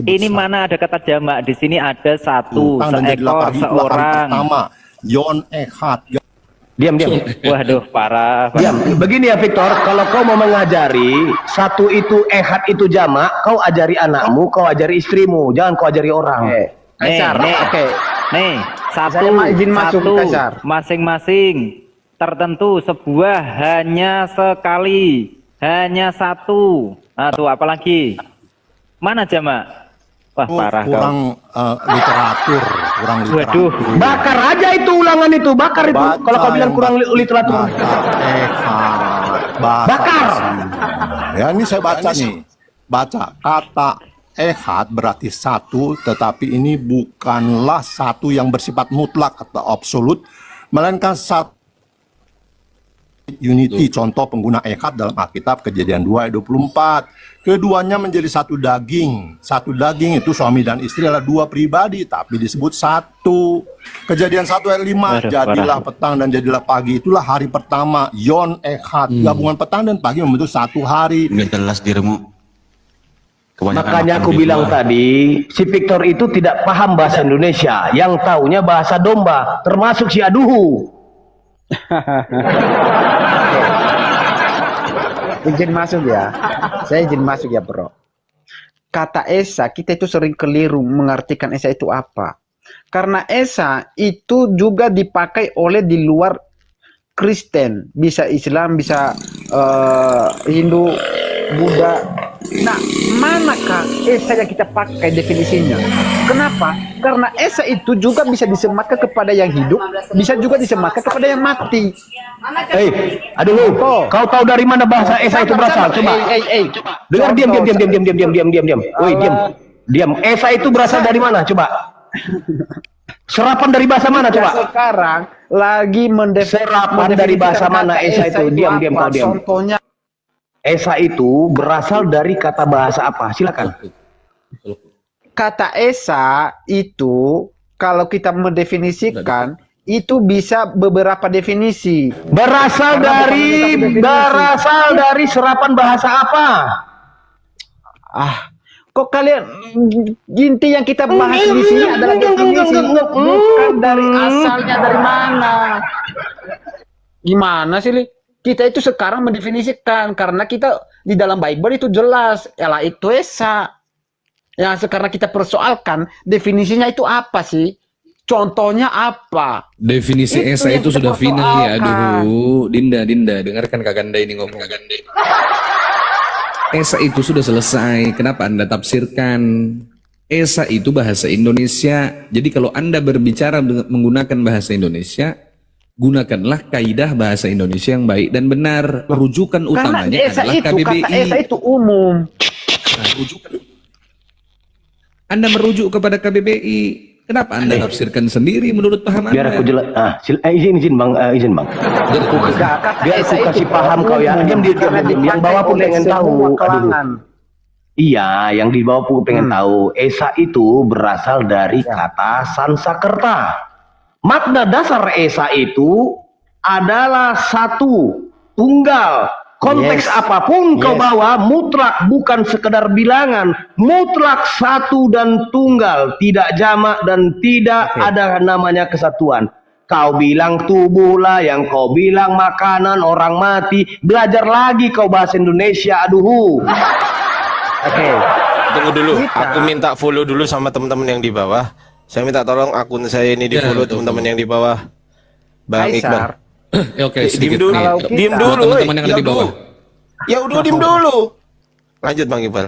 G: Ini mana ada kata jamak? Di sini ada satu, seekor, seorang.
B: Pertama, yon ehad.
F: Diam.
G: Waduh, parah.
F: Diam. Begini ya Victor, kalau kau mau mengajari satu itu ehad itu jamak, kau ajari anakmu, kau ajari istrimu, jangan kau ajari orang.
G: Nih, satu, masing-masing tertentu sebuah hanya sekali, hanya satu. Nah, tuh apalagi? Mana jamak? Wah, parah
B: kurang literatur.
G: Waduh.
F: Bakar aja itu ulangan itu, bakar itu. Kalau kau bilang kurang literatur.
B: Bakar. Ya ini saya baca nih. Baca kata ehad berarti satu, tetapi ini bukanlah satu yang bersifat mutlak atau absolut, melainkan satu unity. Contoh pengguna ehad dalam Alkitab Kejadian 2 ayat 24. Keduanya menjadi satu daging. Satu daging itu suami dan istri adalah dua pribadi, tapi disebut satu. Kejadian 1 ayat 5. Jadilah petang dan jadilah pagi. Itulah hari pertama. Yon ehad. Gabungan petang dan pagi membentuk satu hari.
J: Jelas dirimu.
F: Makanya aku bilang tadi, si Victor itu tidak paham bahasa Indonesia. Yang taunya bahasa domba, termasuk si Aduhu.
L: Izin masuk ya. Saya izin masuk ya bro. Kata Esa, kita itu sering keliru mengartikan Esa itu apa. Karena Esa itu juga dipakai oleh di luar Kristen. Bisa Islam, bisa Hindu, Buddha. Nah, manakah Esa yang kita pakai definisinya? Kenapa? Karena Esa itu juga bisa disematkan kepada yang hidup, bisa juga disematkan kepada yang mati.
F: Aduh, kau tahu dari mana bahasa Esa itu berasal? Coba. Dengar, diam. Woi, diam. Esa itu berasal dari mana? Coba. Serapan dari bahasa mana? Coba.
L: Sekarang lagi
F: serapan dari bahasa mana Esa itu? Diam.
L: Contohnya
F: Esa itu berasal dari kata bahasa apa? Silakan.
L: Kata Esa itu kalau kita mendefinisikan itu bisa beberapa definisi.
F: Berasal dari serapan bahasa apa?
L: Kok kalian inti yang kita bahas di sini adalah definisi, bukan dari asalnya dari mana. Gimana sih, Li? Kita itu sekarang mendefinisikan karena kita di dalam Bible itu jelas Ela itu Esa. Yang sekarang kita persoalkan definisinya itu apa sih? Contohnya apa?
I: Definisi Esa itu sudah final ya. Aduh, Dinda, dengarkan Kakanda ini ngomong. Esa itu sudah selesai. Kenapa Anda tafsirkan? Esa itu bahasa Indonesia. Jadi kalau Anda berbicara menggunakan bahasa Indonesia, gunakanlah kaidah bahasa Indonesia yang baik dan benar. Rujukan utamanya adalah KBBI.
L: Kata Esa itu umum.
I: Nah, Anda merujuk kepada KBBI. Kenapa Anda tafsirkan sendiri menurut paham Anda?
F: Biar aku jelas. Izin bang. Biar aku kasih paham kau ya. Diam. Yang bawah pun pengen tahu. Iya, yang di bawah pun pengen tahu. Esa itu berasal dari kata Sansakerta. Makna dasar Esa itu adalah satu, tunggal. Konteks apapun kau bawa, mutlak bukan sekedar bilangan, mutlak satu dan tunggal, tidak jamak dan tidak ada namanya kesatuan. Kau bilang tubuh lah, yang kau bilang makanan, orang mati, belajar lagi kau bahasa Indonesia, aduh.
K: Tunggu dulu, aku minta follow dulu sama teman-teman yang di bawah. Saya minta tolong akun saya ini di follow teman-teman yang di bawah. Bang Iqbal.
I: Oke,
K: Diem dulu, diem dulu, teman-teman yang ada di bawah. Ya udah diem dulu. Lanjut Bang Iqbal.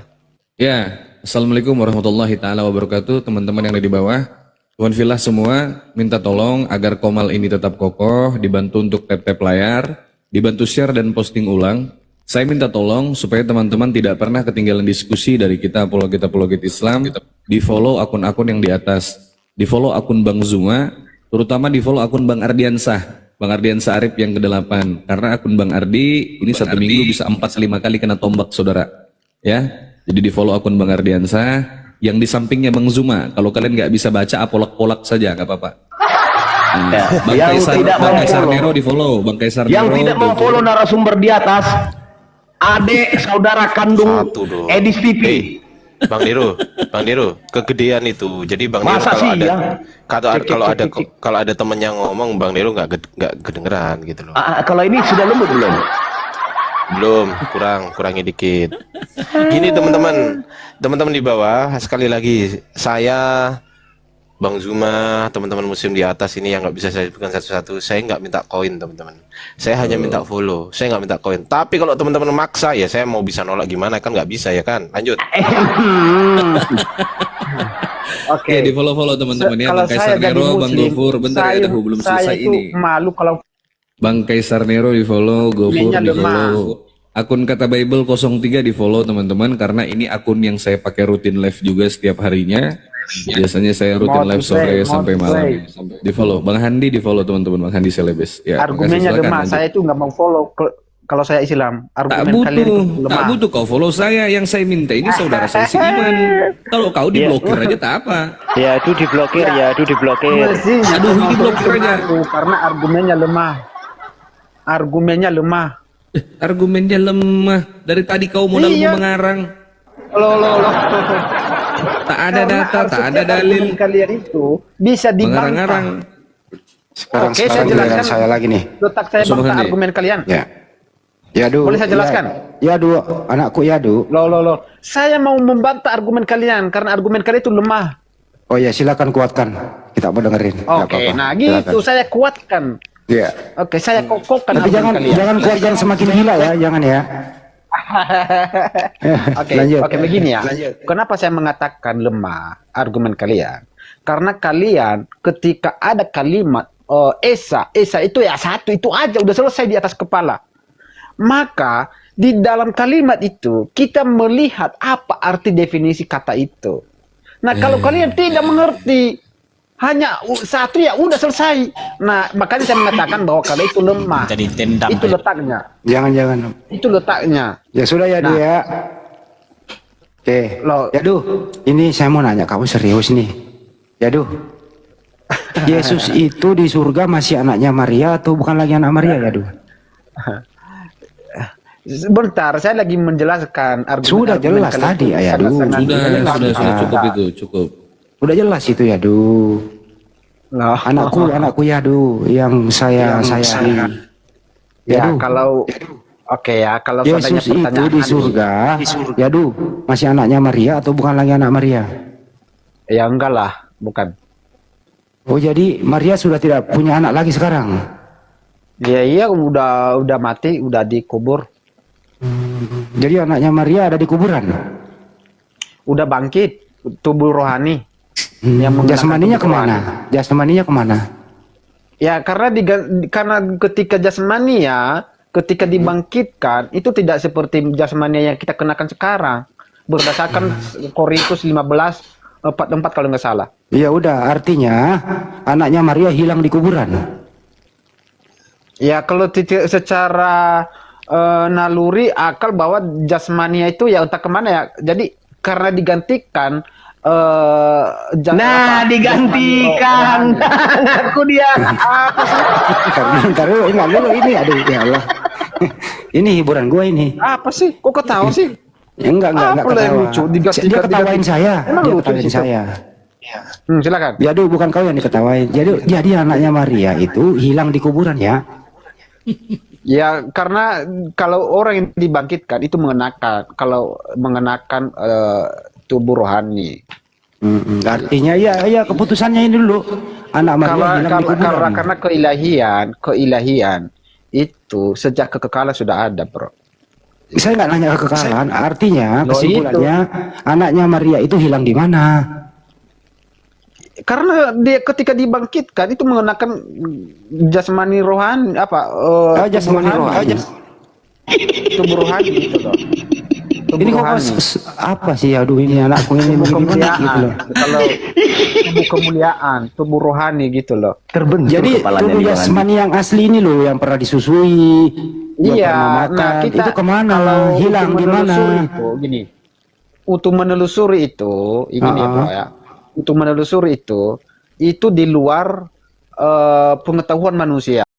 I: Ya, Assalamualaikum warahmatullahi taala wabarakatuh, teman-teman yang ada di bawah. Tuan Filah semua, minta tolong agar Komal ini tetap kokoh, dibantu untuk tap-tap layar, dibantu share dan posting ulang. Saya minta tolong supaya teman-teman tidak pernah ketinggalan diskusi dari kita apologet Islam, di follow akun-akun yang di atas, di follow akun Bang Zuma, terutama di follow akun Bang Ardiansah. Bang Ardiansah Arif yang ke-8, karena akun Bang Ardi ini satu minggu bisa 4-5 kali kena tombak saudara ya. Jadi di follow akun Bang Ardiansah, yang di sampingnya Bang Zuma. Kalau kalian nggak bisa baca, apolak-polak saja nggak apa-apa. Bang Kaisar Nero di follow. Bang Kaisar
F: Yang
I: Nero
F: tidak mau follow narasumber di atas, adik saudara kandung Edis TV.
K: Bang Nero, kegedean itu. Jadi Bang Nero
F: Masa
K: kalau
F: sih,
K: ada kalau ada temen yang ngomong, Bang Nero nggak kedengeran gitu loh.
F: Kalau ini sudah lembut belum?
K: Belum, kurangi dikit. Gini teman-teman di bawah, sekali lagi saya Bang Zuma, teman-teman muslim di atas ini yang nggak bisa saya sebutkan satu-satu, saya nggak minta koin teman-teman. Saya hanya minta follow, saya nggak minta koin. Tapi kalau teman-teman maksa, ya saya mau bisa nolak gimana, kan nggak bisa ya kan. Lanjut.
I: Oke, di follow teman-teman ya. Bang Kaisar Nero, Bang Gofur, bentar ya, belum selesai ini.
L: Malu kalau
I: Bang Kaisar Nero di follow, Gofur di follow. Akun Kata Bible 03 di follow teman-teman, karena ini akun yang saya pakai rutin live juga setiap harinya. Biasanya saya rutin live sore sampai malam. Di follow. Bang Handi di follow teman-teman, Bang Handi Selebes. Ya,
L: argumennya lemah, saya itu nggak mau follow kalau saya Islam. Argumen kalian itu lemah.
I: Tak butuh kau follow saya, yang saya minta ini saudara saya si Iman. Kalau kau diblokir aja tak apa.
G: Ya itu diblokir,
I: Aduh, ini blokir aja.
L: Karena argumennya lemah. Argumennya lemah.
I: Dari tadi kau modal mengarang.
L: Loh.
I: Tak ada data, tak ada dalil.
L: Kalian itu bisa dibantah.
D: Sekarang saya jelaskan saya lagi nih.
L: Letak saya bantah argumen kalian.
D: Ya. Yadu.
L: Boleh saya jelaskan?
D: Yadu, anakku Yadu.
L: Loh. Saya mau membantah argumen kalian karena argumen kalian itu lemah.
D: Oh ya, silakan kuatkan. Kita mau dengerin.
L: Oke, nah gitu saya kuatkan.
D: Iya.
L: Oke, saya kokohkan.
D: Tapi jangan kuatkan semakin gila ya, jangan ya.
L: Oke, begini ya. Kenapa saya mengatakan lemah argumen kalian? Karena kalian ketika ada kalimat Esa itu ya satu, itu aja udah selesai di atas kepala. Maka di dalam kalimat itu kita melihat apa arti definisi kata itu. Nah, kalau kalian tidak mengerti hanya satu ya udah selesai. Nah, makanya saya mengatakan bahwa kalian itu lemah.
J: Jadi tendang.
L: Itu letaknya.
D: Jangan.
L: Itu letaknya.
D: Ya sudah ya, ya. Oke. Yadu, ini saya mau nanya, kamu serius nih? Yadu. Yesus itu di surga masih anaknya Maria atau bukan lagi anak Maria, Yadu?
L: Sebentar, saya lagi menjelaskan
D: Sudah jelas tadi, ya, aduh.
I: Sudah cukup itu, cukup.
D: Udah jelas itu ya, duh. Anakku ya, duh, yang saya sayangi.
L: Ya,
D: duh.
L: kalau oke ya, kalau seandainya
D: Yesus itu
L: pertanyaan
D: di surga, ya duh, masih anaknya Maria atau bukan lagi anak Maria?
L: ya enggak lah, bukan.
D: Oh, jadi Maria sudah tidak punya anak lagi sekarang?
L: Ya iya, udah mati, udah dikubur.
D: Jadi anaknya Maria ada di kuburan?
L: Udah bangkit, tubuh rohani.
D: Jasmaninya kemana? Jasmaninya kemana?
L: Ya karena ketika jasmania, ketika dibangkitkan itu tidak seperti jasmania yang kita kenakan sekarang. Berdasarkan Korintus 15:44 kalau nggak salah.
D: Ya udah, artinya anaknya Maria hilang di kuburan.
L: Ya kalau secara naluri akal bahwa jasmania itu ya entah kemana ya. Jadi karena digantikan
F: digantikan. Aku dia apa sih?
D: Bentar dulu, ini aduh ya Allah. Ini hiburan gue ini.
L: Apa sih? Kok ketawa sih?
D: Ya, enggak ketawa.
L: Lucu,
D: Dia ketawain saya. Dia ketawain saya.
L: Silakan.
D: Ya aduh, bukan kau yang diketawain. Jadi anaknya Maria itu hilang di kuburan ya.
L: Ya karena kalau orang yang dibangkitkan itu mengenakan tubuh rohani.
D: Artinya ya keputusannya ini dulu. Anak Maria hilang di kuburan.
L: Karena keilahian itu sejak kekekalan sudah ada, bro.
D: Saya nggak nanya kekekalan. Artinya kesimpulannya anaknya Maria itu hilang di mana?
L: Karena dia ketika dibangkitkan itu mengenakan jasmani rohani
D: jasmani rohani.
L: Tubuh rohani gitu loh.
D: Ini kok apa sih? Aduh, ini anakku ini
L: kemuliaan
D: gitu loh.
L: Kalau tubuh kemuliaan, tubuh rohani gitu loh.
F: Terbentur
D: Jadi tubuh jasmani yang asli ini loh, yang pernah disusui,
L: iya,
D: nah kita itu kemana? Hilang di mana?
L: Gini, untuk menelusuri itu, ini ya, Bro, ya. Untuk menelusuri itu di luar pengetahuan manusia.